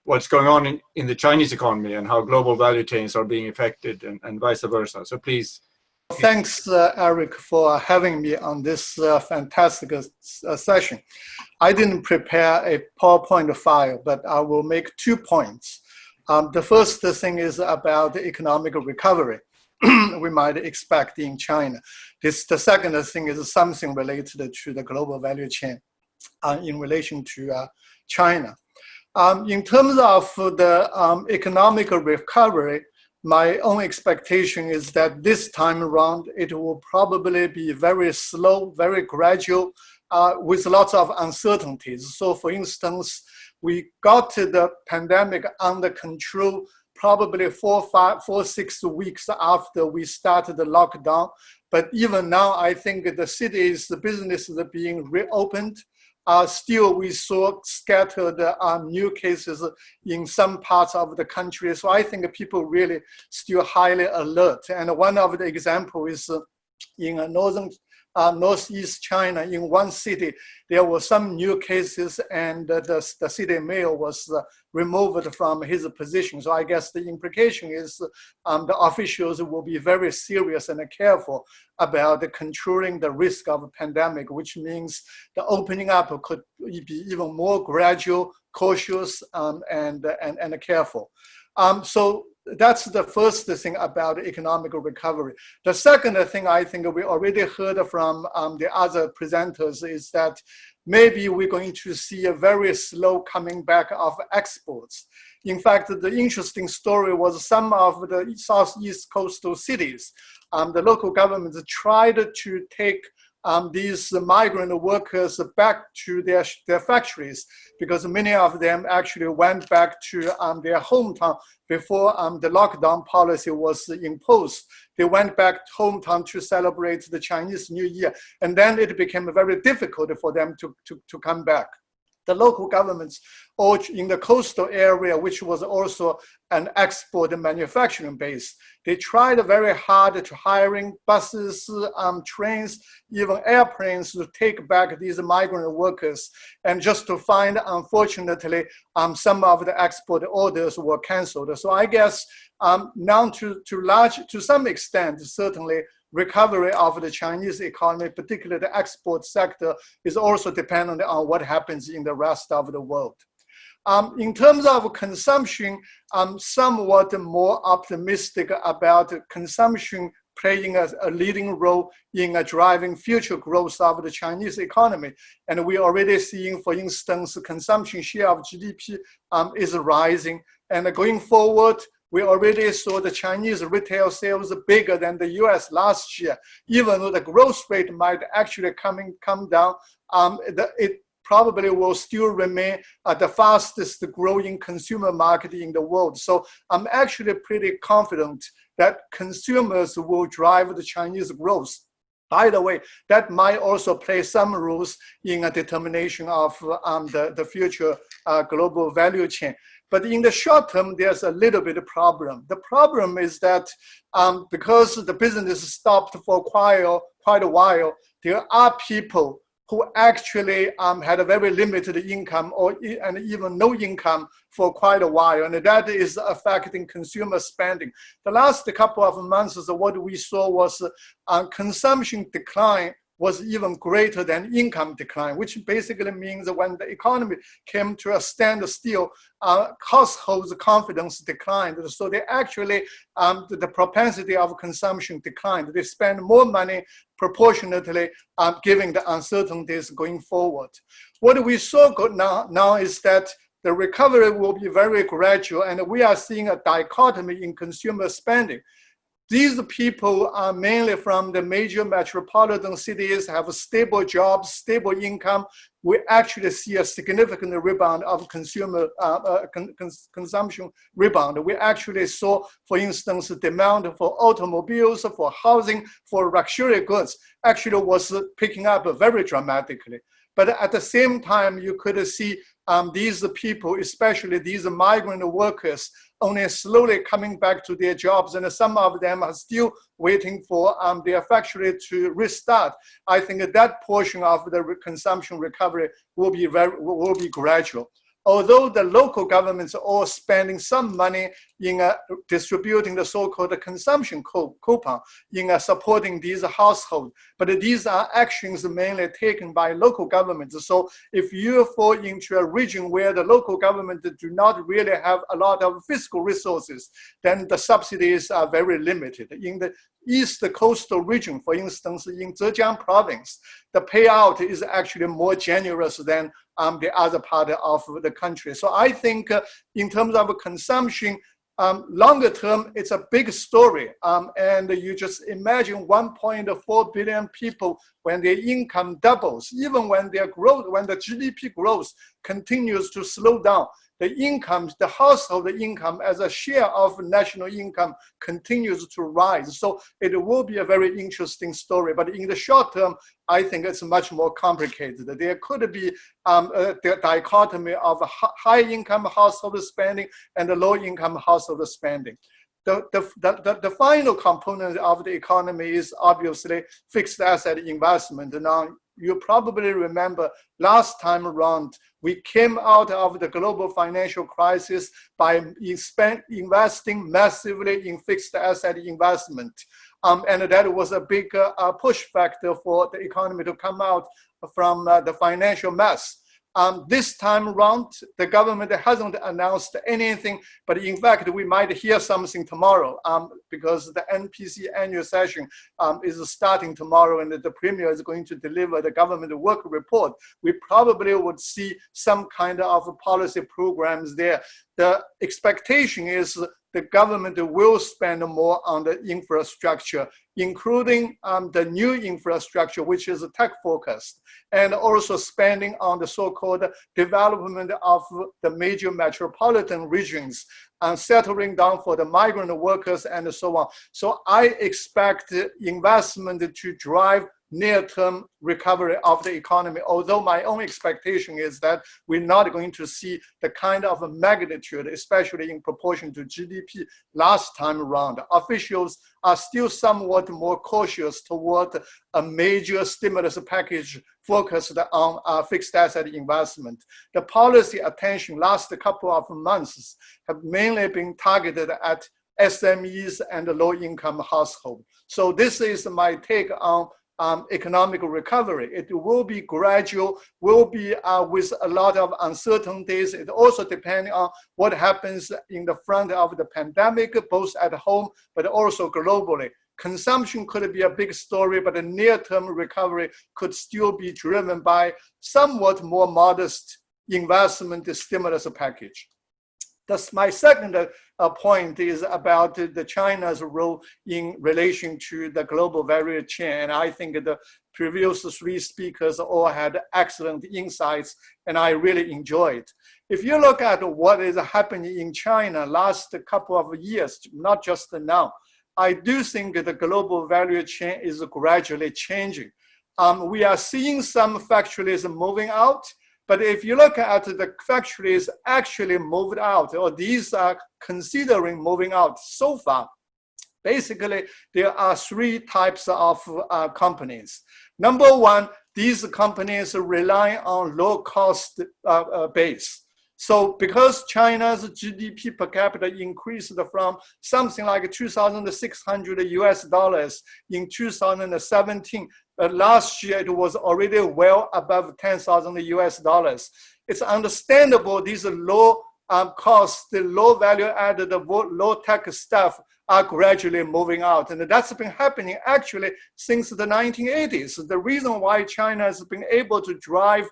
what's going on in the Chinese economy and how global value chains are being affected and vice versa. So please. Thanks, Erik, for having me on this fantastic session. I didn't prepare a PowerPoint file, but I will make 2 points. The first thing is about the economic recovery we might expect in China. The second thing is something related to the global value chain in relation to China. In terms of the economic recovery, my own expectation is that this time around, it will probably be very slow, very gradual, with lots of uncertainties. So for instance, we got the pandemic under control probably 6 weeks after we started the lockdown. But even now, I think the cities, the businesses are being reopened. Still, we saw scattered new cases in some parts of the country. So I think people really still highly alert. And one of the examples is in northeast China, in one city, there were some new cases and the city mayor was removed from his position. So I guess the implication is the officials will be very serious and careful about controlling the risk of a pandemic, which means the opening up could be even more gradual, cautious, and careful. So that's the first thing about economic recovery. The second thing I think we already heard from the other presenters is that maybe we're going to see a very slow coming back of exports. In fact, the interesting story was some of the southeast coastal cities, the local governments tried to take these migrant workers back to their factories because many of them actually went back to their hometown before the lockdown policy was imposed. They went back hometown to celebrate the Chinese New Year, and then it became very difficult for them to come back. The local governments or in the coastal area, which was also an export and manufacturing base, they tried very hard to hiring buses, trains, even airplanes to take back these migrant workers. And just to find, unfortunately, some of the export orders were canceled. So I guess now to some extent, certainly, recovery of the Chinese economy, particularly the export sector, is also dependent on what happens in the rest of the world. In terms of consumption, I'm somewhat more optimistic about consumption playing a leading role in driving future growth of the Chinese economy. And we're already seeing, for instance, consumption share of GDP is rising. And going forward, we already saw the Chinese retail sales bigger than the US last year. Even though the growth rate might actually come down, it probably will still remain the fastest growing consumer market in the world. So I'm actually pretty confident that consumers will drive the Chinese growth. By the way, that might also play some roles in a determination of the future global value chain. But in the short term, there's a little bit of problem. The problem is that because the business stopped for quite a while, there are people who actually had a very limited income and even no income for quite a while, and that is affecting consumer spending. The last couple of months, what we saw was consumption decline was even greater than income decline, which basically means that when the economy came to a standstill, households' confidence declined. So they actually, the propensity of consumption declined. They spend more money proportionately, given the uncertainties going forward. What we saw now is that the recovery will be very gradual, and we are seeing a dichotomy in consumer spending. These people are mainly from the major metropolitan cities, have stable jobs, stable income. We actually see a significant rebound of consumer consumption rebound. We actually saw, for instance, demand for automobiles, for housing, for luxury goods actually was picking up very dramatically. But at the same time, you could see these people, especially these migrant workers, only slowly coming back to their jobs, and some of them are still waiting for their factory to restart. I think that portion of the consumption recovery will be gradual. Although the local governments are all spending some money in distributing the so-called consumption coupon, in supporting these households, but these are actions mainly taken by local governments. So if you fall into a region where the local government do not really have a lot of fiscal resources, then the subsidies are very limited. In the East coastal region, for instance, in Zhejiang province, the payout is actually more generous than the other part of the country. So I think in terms of consumption, longer term, it's a big story. And you just imagine 1.4 billion people when their income doubles, even when their growth, when the GDP growth continues to slow down, the income, the household income as a share of national income continues to rise. So it will be a very interesting story. But in the short term, I think it's much more complicated. There could be the dichotomy of high income household spending and the low income household spending. The final component of the economy is obviously fixed asset investment. Now, you probably remember last time around, we came out of the global financial crisis by investing massively in fixed asset investment. And that was a big push factor for the economy to come out from the financial mess. This time around, the government hasn't announced anything, but in fact, we might hear something tomorrow because the NPC annual session is starting tomorrow, and the Premier is going to deliver the government work report. We probably would see some kind of policy programs there. The expectation is the government will spend more on the infrastructure, including the new infrastructure, which is tech-focused, and also spending on the so-called development of the major metropolitan regions, and settling down for the migrant workers and so on. So I expect investment to drive near-term recovery of the economy, although my own expectation is that we're not going to see the kind of magnitude, especially in proportion to GDP last time around. Officials are still somewhat more cautious toward a major stimulus package focused on fixed asset investment. The policy attention last couple of months have mainly been targeted at SMEs and low-income households. So this is my take on economic recovery. It will be gradual, will be with a lot of uncertainties. It also depends on what happens in the front of the pandemic, both at home, but also globally. Consumption could be a big story, but the near-term recovery could still be driven by somewhat more modest investment stimulus package. That's my second point is about the China's role in relation to the global value chain. And I think the previous three speakers all had excellent insights, and I really enjoyed. If you look at what is happening in China last couple of years, not just now, I do think the global value chain is gradually changing. We are seeing some factories moving out. But if you look at the factories actually moved out, or these are considering moving out so far, basically there are three types of companies. Number one, these companies rely on low-cost base. So because China's GDP per capita increased from something like $2,600 in 2017, last year it was already well above $10,000. It's understandable these low cost, low value added, low tech stuff are gradually moving out. And that's been happening actually since the 1980s. The reason why China has been able to drive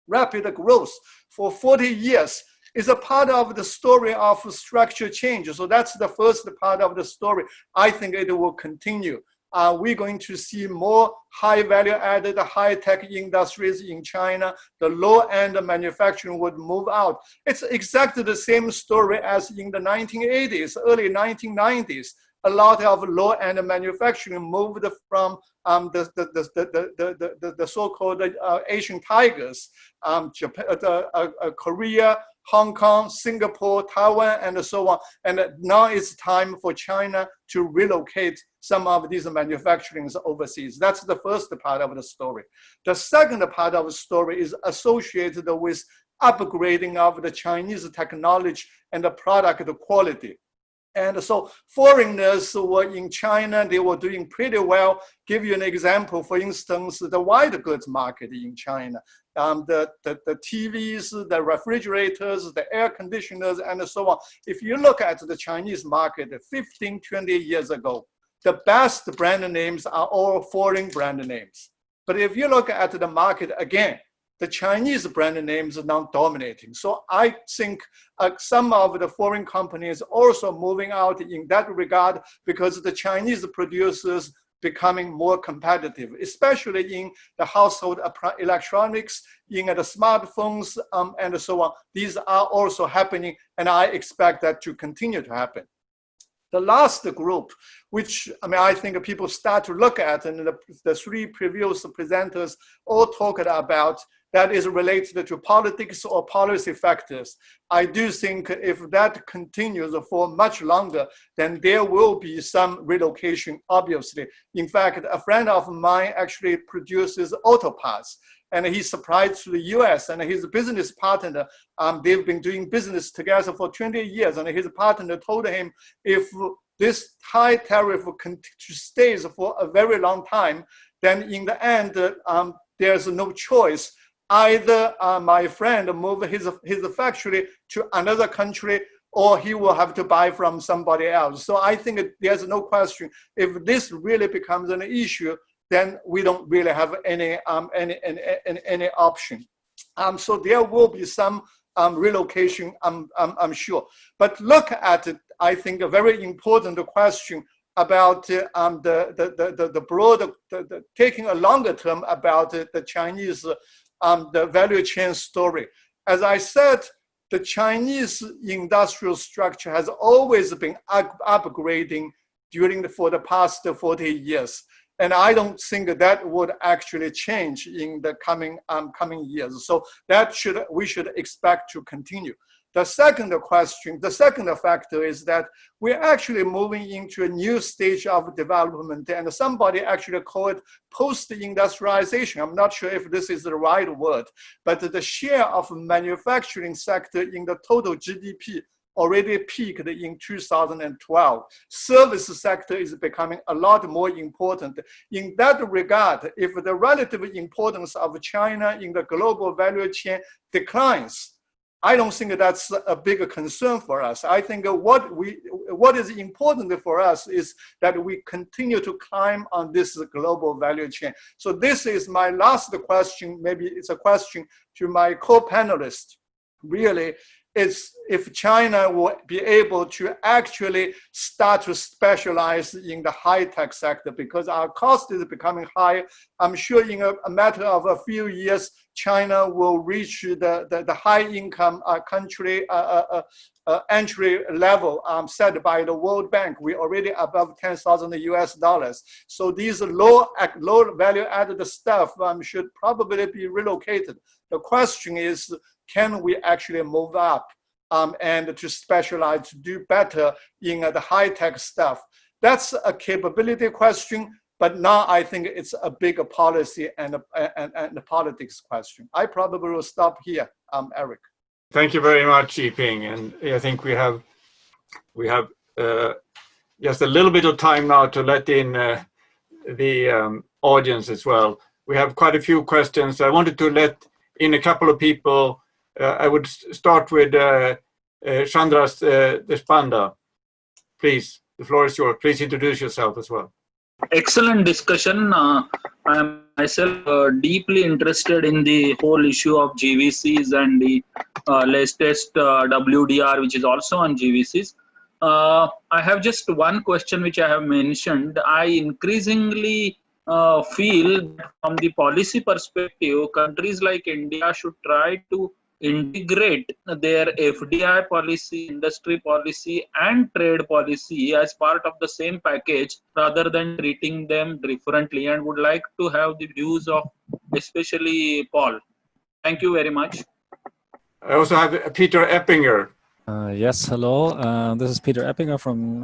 rapid growth for 40 years is a part of the story of structure change. So that's the first part of the story. I think it will continue. We're going to see more high value added, high tech industries in China. The low end manufacturing would move out. It's exactly the same story as in the 1980s, early 1990s. a lot of low-end manufacturing moved from the so-called Asian tigers, Japan, Korea, Hong Kong, Singapore, Taiwan, and so on. And now it's time for China to relocate some of these manufacturings overseas. That's the first part of the story. The second part of the story is associated with upgrading of the Chinese technology and the product quality. And so foreigners were in China, they were doing pretty well. Give you an example, for instance, the white goods market in China, the TVs, the refrigerators, the air conditioners, and so on. If you look at the Chinese market 15, 20 years ago, the best brand names are all foreign brand names. But if you look at the market again, the Chinese brand names are now dominating. So I think some of the foreign companies also moving out in that regard because the Chinese producers becoming more competitive, especially in the household electronics, in the smartphones, and so on. These are also happening, and I expect that to continue to happen. The last group, which I think people start to look at, and the three previous presenters all talked about, that is related to politics or policy factors. I do think if that continues for much longer, then there will be some relocation, obviously. In fact, a friend of mine actually produces auto parts, and he supplied to the US, and his business partner, they've been doing business together for 20 years, and his partner told him, if this high tariff stays for a very long time, then in the end, there's no choice. Either my friend move his factory to another country, or he will have to buy from somebody else. So I think there's no question. If this really becomes an issue, then we don't really have any option. So there will be some relocation, I'm sure. But look at it, I think a very important question about the broader, taking a longer term about the Chinese the value chain story. As I said, the Chinese industrial structure has always been upgrading for the past 40 years. And I don't think that would actually change in the coming years. So that we should expect to continue. The second factor is that we're actually moving into a new stage of development, and somebody actually called it post-industrialization. I'm not sure if this is the right word, but the share of manufacturing sector in the total GDP already peaked in 2012. Service sector is becoming a lot more important. In that regard, if the relative importance of China in the global value chain declines, I don't think that's a big concern for us. I think what is important for us is that we continue to climb on this global value chain. So this is my last question. Maybe it's a question to my co-panelists. Really, it's if China will be able to actually start to specialize in the high-tech sector, because our cost is becoming high. I'm sure in a matter of a few years, China will reach the high-income country entry level set by the World Bank. We're already above $10,000 US. So these low value-added stuff should probably be relocated. The question is, can we actually move up and to specialize, to do better in the high-tech stuff? That's a capability question, but now I think it's a bigger policy and a politics question. I probably will stop here, Erik. Thank you very much, Yiping. And I think we have just a little bit of time now to let in the audience as well. We have quite a few questions. I wanted to let in a couple of people. I would start with Chandras Deshpanda. Please, the floor is yours. Please introduce yourself as well. Excellent discussion. I am myself deeply interested in the whole issue of GVCs and the latest WDR, which is also on GVCs. I have just one question which I have mentioned. I increasingly feel from the policy perspective, countries like India should try to integrate their FDI policy, industry policy, and trade policy as part of the same package rather than treating them differently, and would like to have the views of especially Paul. Thank you very much. I also have Peter Eppinger. Yes, hello. This is Peter Eppinger from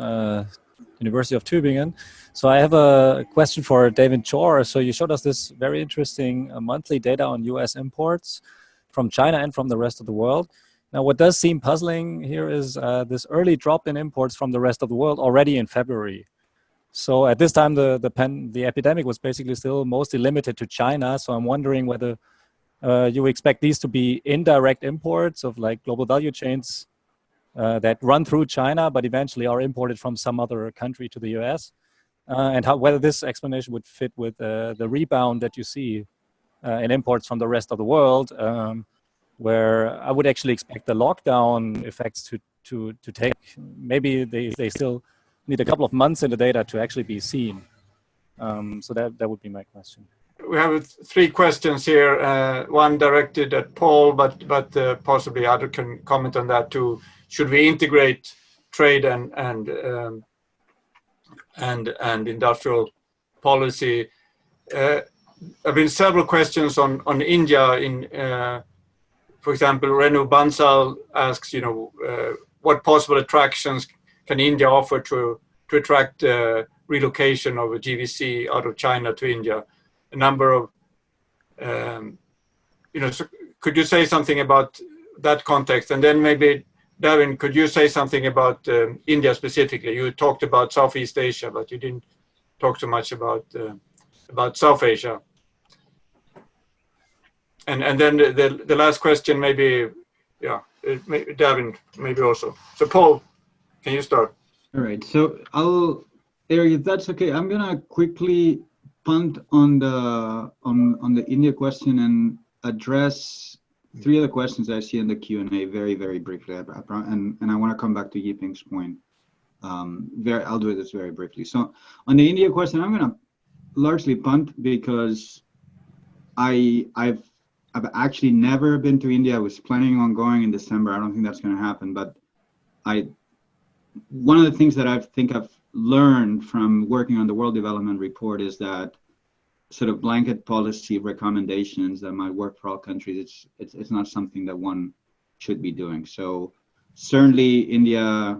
University of Tübingen. So I have a question for Davin Chor. So you showed us this very interesting monthly data on US imports from China and from the rest of the world. Now, what does seem puzzling here is this early drop in imports from the rest of the world already in February. So at this time, the epidemic was basically still mostly limited to China. So I'm wondering whether you expect these to be indirect imports of like global value chains that run through China, but eventually are imported from some other country to the US, and whether this explanation would fit with the rebound that you see in imports from the rest of the world, where I would actually expect the lockdown effects to take, maybe they still need a couple of months in the data to actually be seen. So that would be my question. We have 3 questions here, one directed at Paul, but possibly other can comment on that too. Should we integrate trade and industrial policy? There have been several questions on India. For example, Renu Bansal asks, what possible attractions can India offer to attract relocation of a GVC out of China to India? A number of, so could you say something about that context? And then maybe, Davin, could you say something about India specifically? You talked about Southeast Asia, but you didn't talk so much about South Asia. And then the last question, maybe, Davin, maybe also. So Paul, can you start? All right. So Erik, if that's okay, I'm gonna quickly punt on the India question and address 3 other questions I see in the Q&A very, very briefly, and I want to come back to Yiping's point. I'll do this very briefly. So on the India question, I'm going to largely punt because I've actually never been to India. I was planning on going in December. I don't think that's going to happen. But one of the things that I think I've learned from working on the World Development Report is that sort of blanket policy recommendations that might work for all countries, it's not something that one should be doing. So certainly India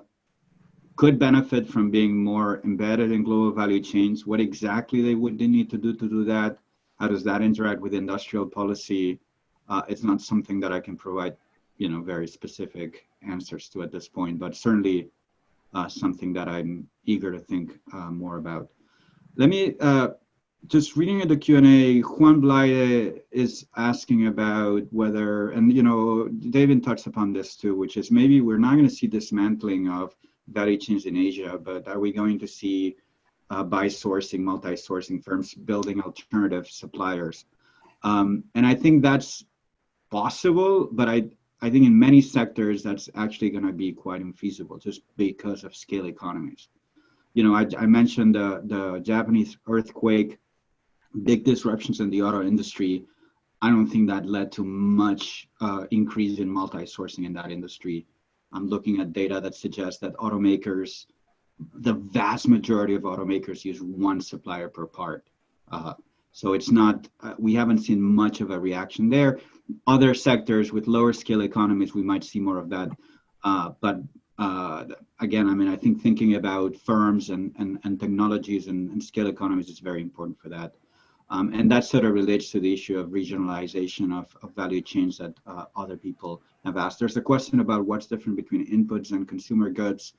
could benefit from being more embedded in global value chains. What exactly they need to do that? How does that interact with industrial policy? It's not something that I can provide, very specific answers to at this point, but certainly something that I'm eager to think more about. Let me, just reading at the Q&A, Juan Blaide is asking about whether, and Davin touched upon this too, which is maybe we're not going to see dismantling of value chains in Asia, but are we going to see by-sourcing, multi-sourcing firms building alternative suppliers? And I think that's possible, but I think in many sectors that's actually going to be quite infeasible just because of scale economies. I mentioned the Japanese earthquake, big disruptions in the auto industry. I don't think that led to much increase in multi-sourcing in that industry. I'm looking at data that suggests that automakers, the vast majority of automakers use one supplier per part. So it's not, we haven't seen much of a reaction there. Other sectors with lower scale economies, we might see more of that. But again, I think thinking about firms and technologies and scale economies is very important for that. And that sort of relates to the issue of regionalization of value chains that other people have asked. There's a question about what's different between inputs and consumer goods.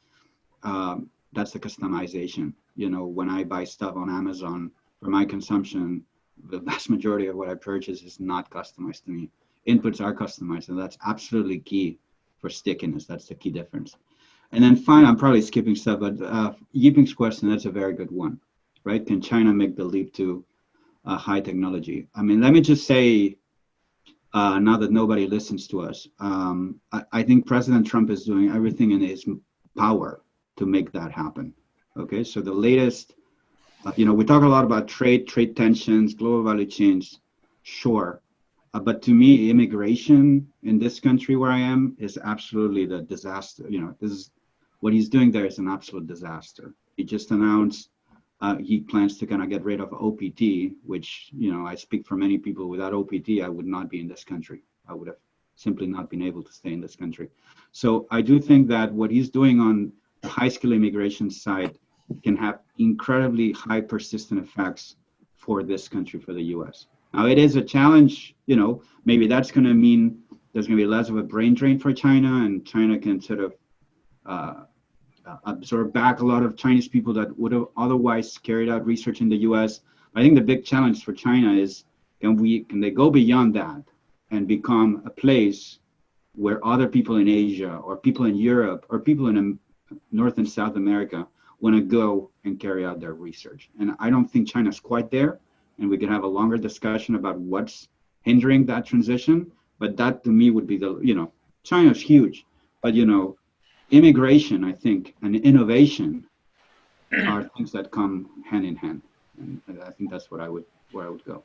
That's the customization. When I buy stuff on Amazon for my consumption, the vast majority of what I purchase is not customized to me. Inputs are customized, and that's absolutely key for stickiness. That's the key difference. And then finally, I'm probably skipping stuff, but Yiping's question, that's a very good one, right? Can China make the leap to high technology? Let me just say, now that nobody listens to us, I think President Trump is doing everything in his power to make that happen. Okay, so the latest, we talk a lot about trade tensions, global value chains, sure. But to me, immigration in this country where I am is absolutely the disaster. You know, this is what he's doing there is an absolute disaster. He just announced he plans to kind of get rid of OPT, which, you know, I speak for many people. Without OPT, I would not be in this country. I would have simply not been able to stay in this country. So I do think that what he's doing on the high skill immigration side can have incredibly high persistent effects for this country, for the US. Now it is a challenge, you know, maybe that's going to mean there's going to be less of a brain drain for China, and China can sort of absorb back a lot of Chinese people that would have otherwise carried out research in the US. I think the big challenge for China is, can they go beyond that and become a place where other people in Asia or people in Europe or people in North and South America want to go and carry out their research. And I don't think China's quite there, and we can have a longer discussion about what's hindering that transition. But that to me would be the, you know, China's huge, but you know, immigration, I think, and innovation are things that come hand in hand. And I think that's where I would go.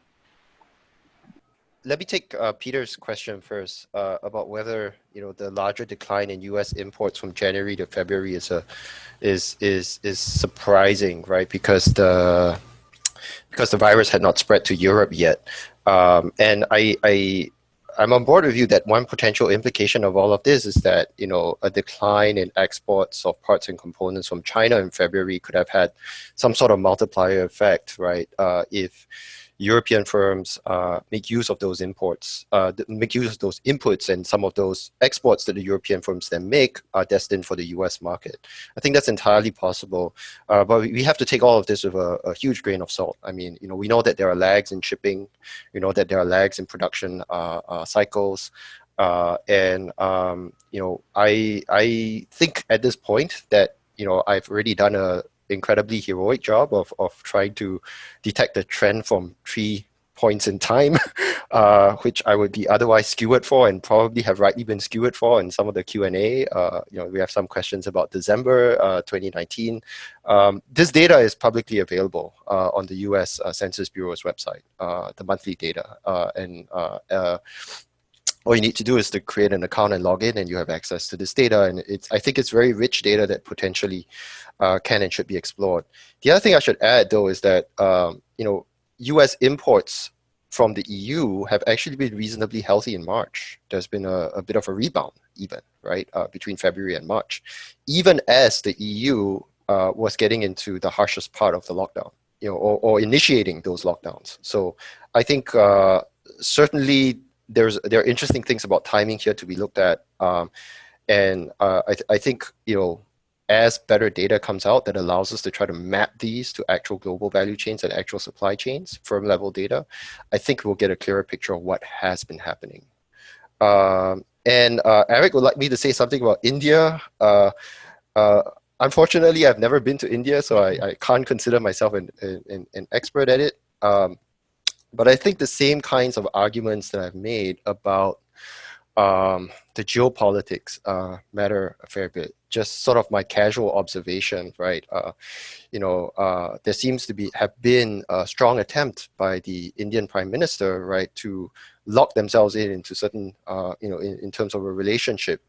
Let me take Peter's question first about whether, you know, the larger decline in U.S. imports from January to February is surprising, right? Because the virus had not spread to Europe yet, and I'm on board with you that one potential implication of all of this is that, you know, a decline in exports of parts and components from China in February could have had some sort of multiplier effect, right? If European firms make use of those imports, make use of those inputs, and some of those exports that the European firms then make are destined for the US market. I think that's entirely possible, but we have to take all of this with a huge grain of salt. I mean, you know, we know that there are lags in shipping, we know that there are lags in production cycles, and you know, I think at this point that, you know, I've already done a incredibly heroic job of trying to detect the trend from 3 points in time, which I would be otherwise skewered for and probably have rightly been skewered for in some of the Q&A. You know, we have some questions about December 2019. This data is publicly available on the US Census Bureau's website, the monthly data, and all you need to do is to create an account and log in, and you have access to this data. And I think it's very rich data that potentially can and should be explored. The other thing I should add, though, is that you know, U.S. imports from the EU have actually been reasonably healthy in March. There's been a bit of a rebound, even, right, between February and March, even as the EU was getting into the harshest part of the lockdown, you know, or initiating those lockdowns. So I think certainly there are interesting things about timing here to be looked at, and I think, you know, as better data comes out that allows us to try to map these to actual global value chains and actual supply chains, firm level data, I think we'll get a clearer picture of what has been happening. And Erik would like me to say something about India. Unfortunately, I've never been to India, so I can't consider myself an expert at it. But I think the same kinds of arguments that I've made about the geopolitics matter a fair bit. Just sort of my casual observation, right? You know, there seems to have been a strong attempt by the Indian Prime Minister, right, to lock themselves into certain, you know, in terms of a relationship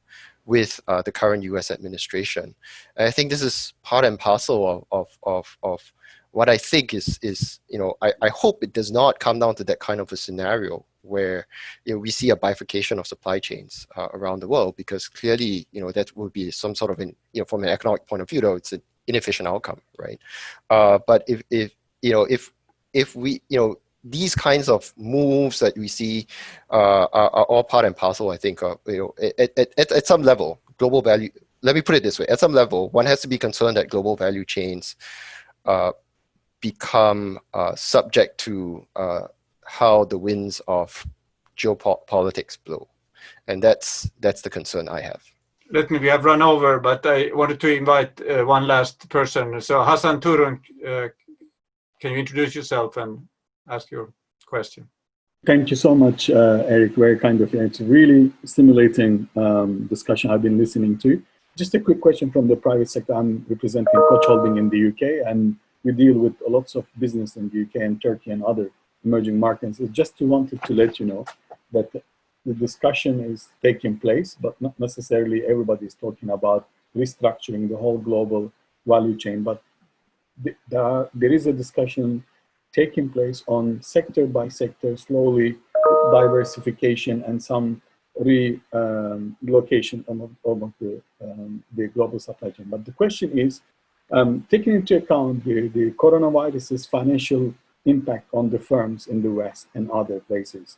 with the current U.S. administration. And I think this is part and parcel of what I think is, you know, I hope it does not come down to that kind of a scenario where, you know, we see a bifurcation of supply chains around the world, because clearly, you know, that would be some sort of, you know, from an economic point of view, though, it's an inefficient outcome, right? But if you know, if we, you know, these kinds of moves that we see are all part and parcel, I think, you know, at some level, global value. Let me put it this way: at some level, one has to be concerned that global value chains become subject to how the winds of geopolitics blow, and that's the concern I have. We have run over, but I wanted to invite one last person. So Hassan Turun, can you introduce yourself and ask your question? Thank you so much, Erik. Very kind of you. It's a really stimulating discussion I've been listening to. Just a quick question from the private sector. I'm representing Koç Holding in the UK, and we deal with lots of business in the UK and Turkey and other emerging markets. It's just wanted to let you know that the discussion is taking place, but not necessarily everybody is talking about restructuring the whole global value chain. But there is a discussion taking place on sector by sector, slowly diversification and some relocation of the global supply chain. But the question is, taking into account the coronavirus's financial impact on the firms in the West and other places,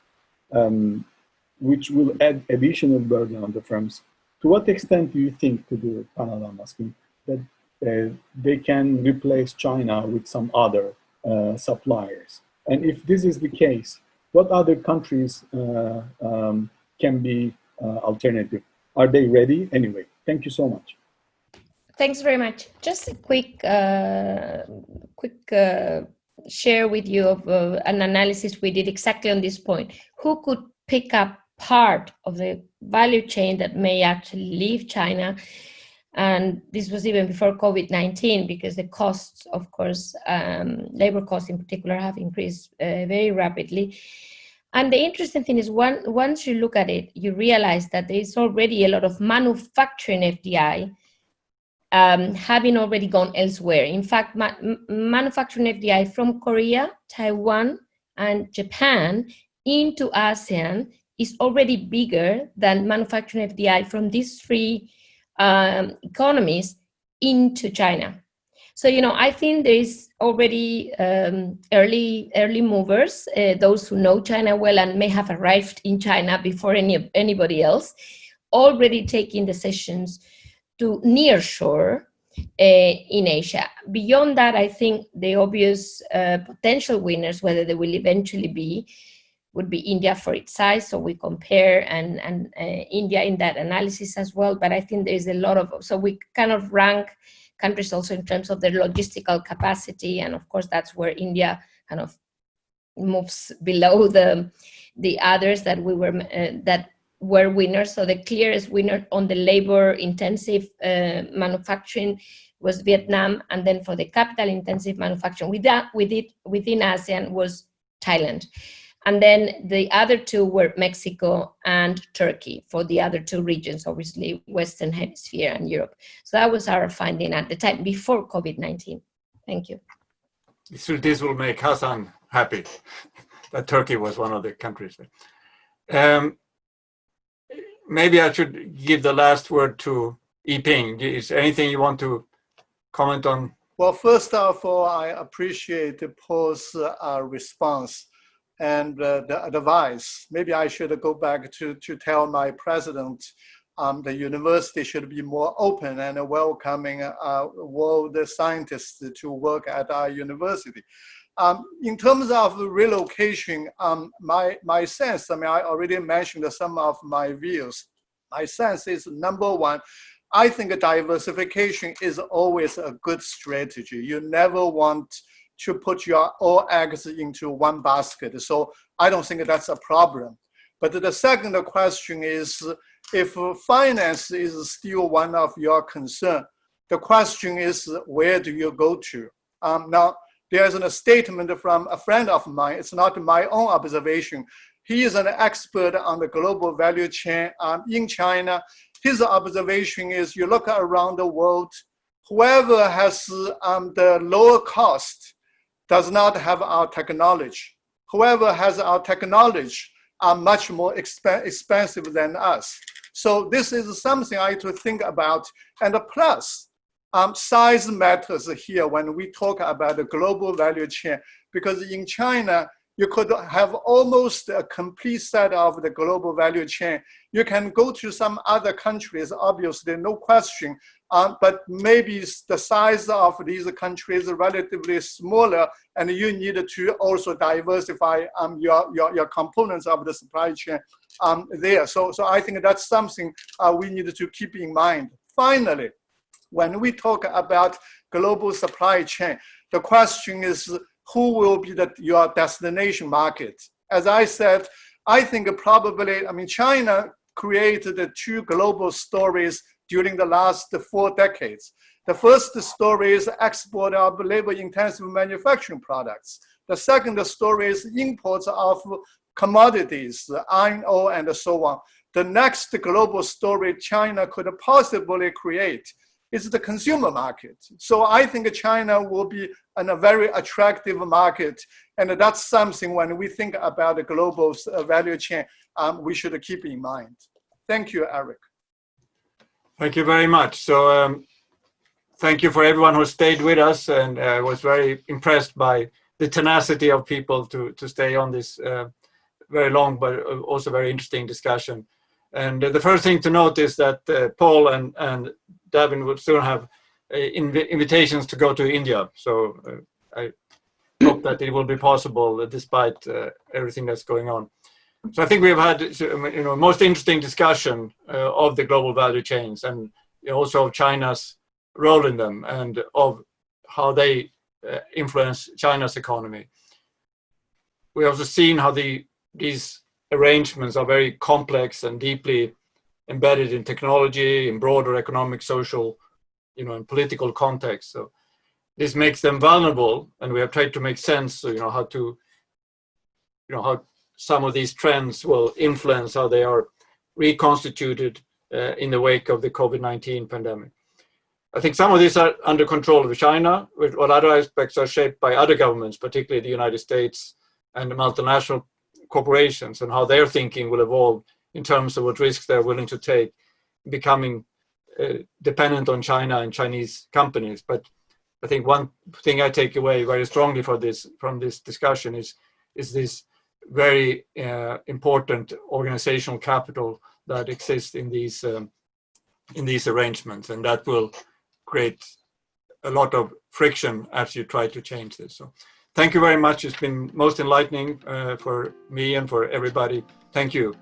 which will add additional burden on the firms, to what extent do you think, to the panel I'm asking, that they can replace China with some other suppliers? And if this is the case, what other countries can be alternative? Are they ready? Anyway, thank you so much. Thanks very much. Just a quick share with you of an analysis we did exactly on this point. Who could pick up part of the value chain that may actually leave China? And this was even before COVID-19, because the costs, of course, labor costs in particular, have increased very rapidly. And the interesting thing is, once you look at it, you realize that there is already a lot of manufacturing FDI having already gone elsewhere. In fact, manufacturing FDI from Korea, Taiwan, and Japan into ASEAN is already bigger than manufacturing FDI from these three economies into China. So, I think there is already early movers, those who know China well and may have arrived in China before anybody else, already taking decisions to nearshore in Asia. Beyond that, I think the obvious potential winners, whether they will eventually be, would be India for its size. So we compare and India in that analysis as well. But I think there's a lot of, so we kind of rank countries also in terms of their logistical capacity. And of course, that's where India kind of moves below the others that were winners. So the clearest winner on the labor-intensive manufacturing was Vietnam, and then for the capital-intensive manufacturing within ASEAN was Thailand. And then the other two were Mexico and Turkey for the other two regions, obviously Western Hemisphere and Europe. So that was our finding at the time before COVID-19. Thank you. So this will make Hassan happy that Turkey was one of the countries. Maybe I should give the last word to Yiping. Is there anything you want to comment on? Well, first of all, I appreciate Paul's response and the advice. Maybe I should go back to tell my president the university should be more open and welcoming world scientists to work at our university. In terms of relocation, my sense, I already mentioned some of my views. My sense is, number one, I think diversification is always a good strategy. You never want to put your all eggs into one basket. So I don't think that's a problem. But the second question is, if finance is still one of your concern, the question is, where do you go to? Now, there's a statement from a friend of mine. It's not my own observation. He is an expert on the global value chain in China. His observation is, you look around the world, whoever has the lower cost does not have our technology. Whoever has our technology are much more expensive than us. So this is something I have to think about. And plus, size matters here when we talk about the global value chain, because in China, you could have almost a complete set of the global value chain. You can go to some other countries, obviously, no question, but maybe the size of these countries is relatively smaller, and you need to also diversify your components of the supply chain there. So I think that's something we need to keep in mind. Finally, when we talk about global supply chain, the question is, who will be your destination market? As I said, I think probably, China created the two global stories during the last 4 decades. The first story is export of labor-intensive manufacturing products. The second story is imports of commodities, iron ore, and so on, the next global story China could possibly create is the consumer market. So I think China will be a very attractive market. And that's something when we think about the global value chain, we should keep in mind. Thank you, Erik. Thank you very much. So thank you for everyone who stayed with us, and I was very impressed by the tenacity of people to stay on this very long but also very interesting discussion. And the first thing to note is that Paul and Davin would soon have invitations to go to India. So I hope that it will be possible despite everything that's going on. So I think we've had most interesting discussion of the global value chains, and also of China's role in them, and of how they influence China's economy. We also seen how these arrangements are very complex and deeply embedded in technology, in broader economic, social, and political context. So this makes them vulnerable, and we have tried to make sense, how some of these trends will influence how they are reconstituted in the wake of the COVID-19 pandemic. I think some of these are under control of China, while other aspects are shaped by other governments, particularly the United States and the multinational corporations, and how their thinking will evolve in terms of what risks they're willing to take, becoming dependent on China and Chinese companies. But I think one thing I take away very strongly from this discussion is this very important organizational capital that exists in these arrangements, and that will create a lot of friction as you try to change this. So thank you very much. It's been most enlightening for me and for everybody. Thank you.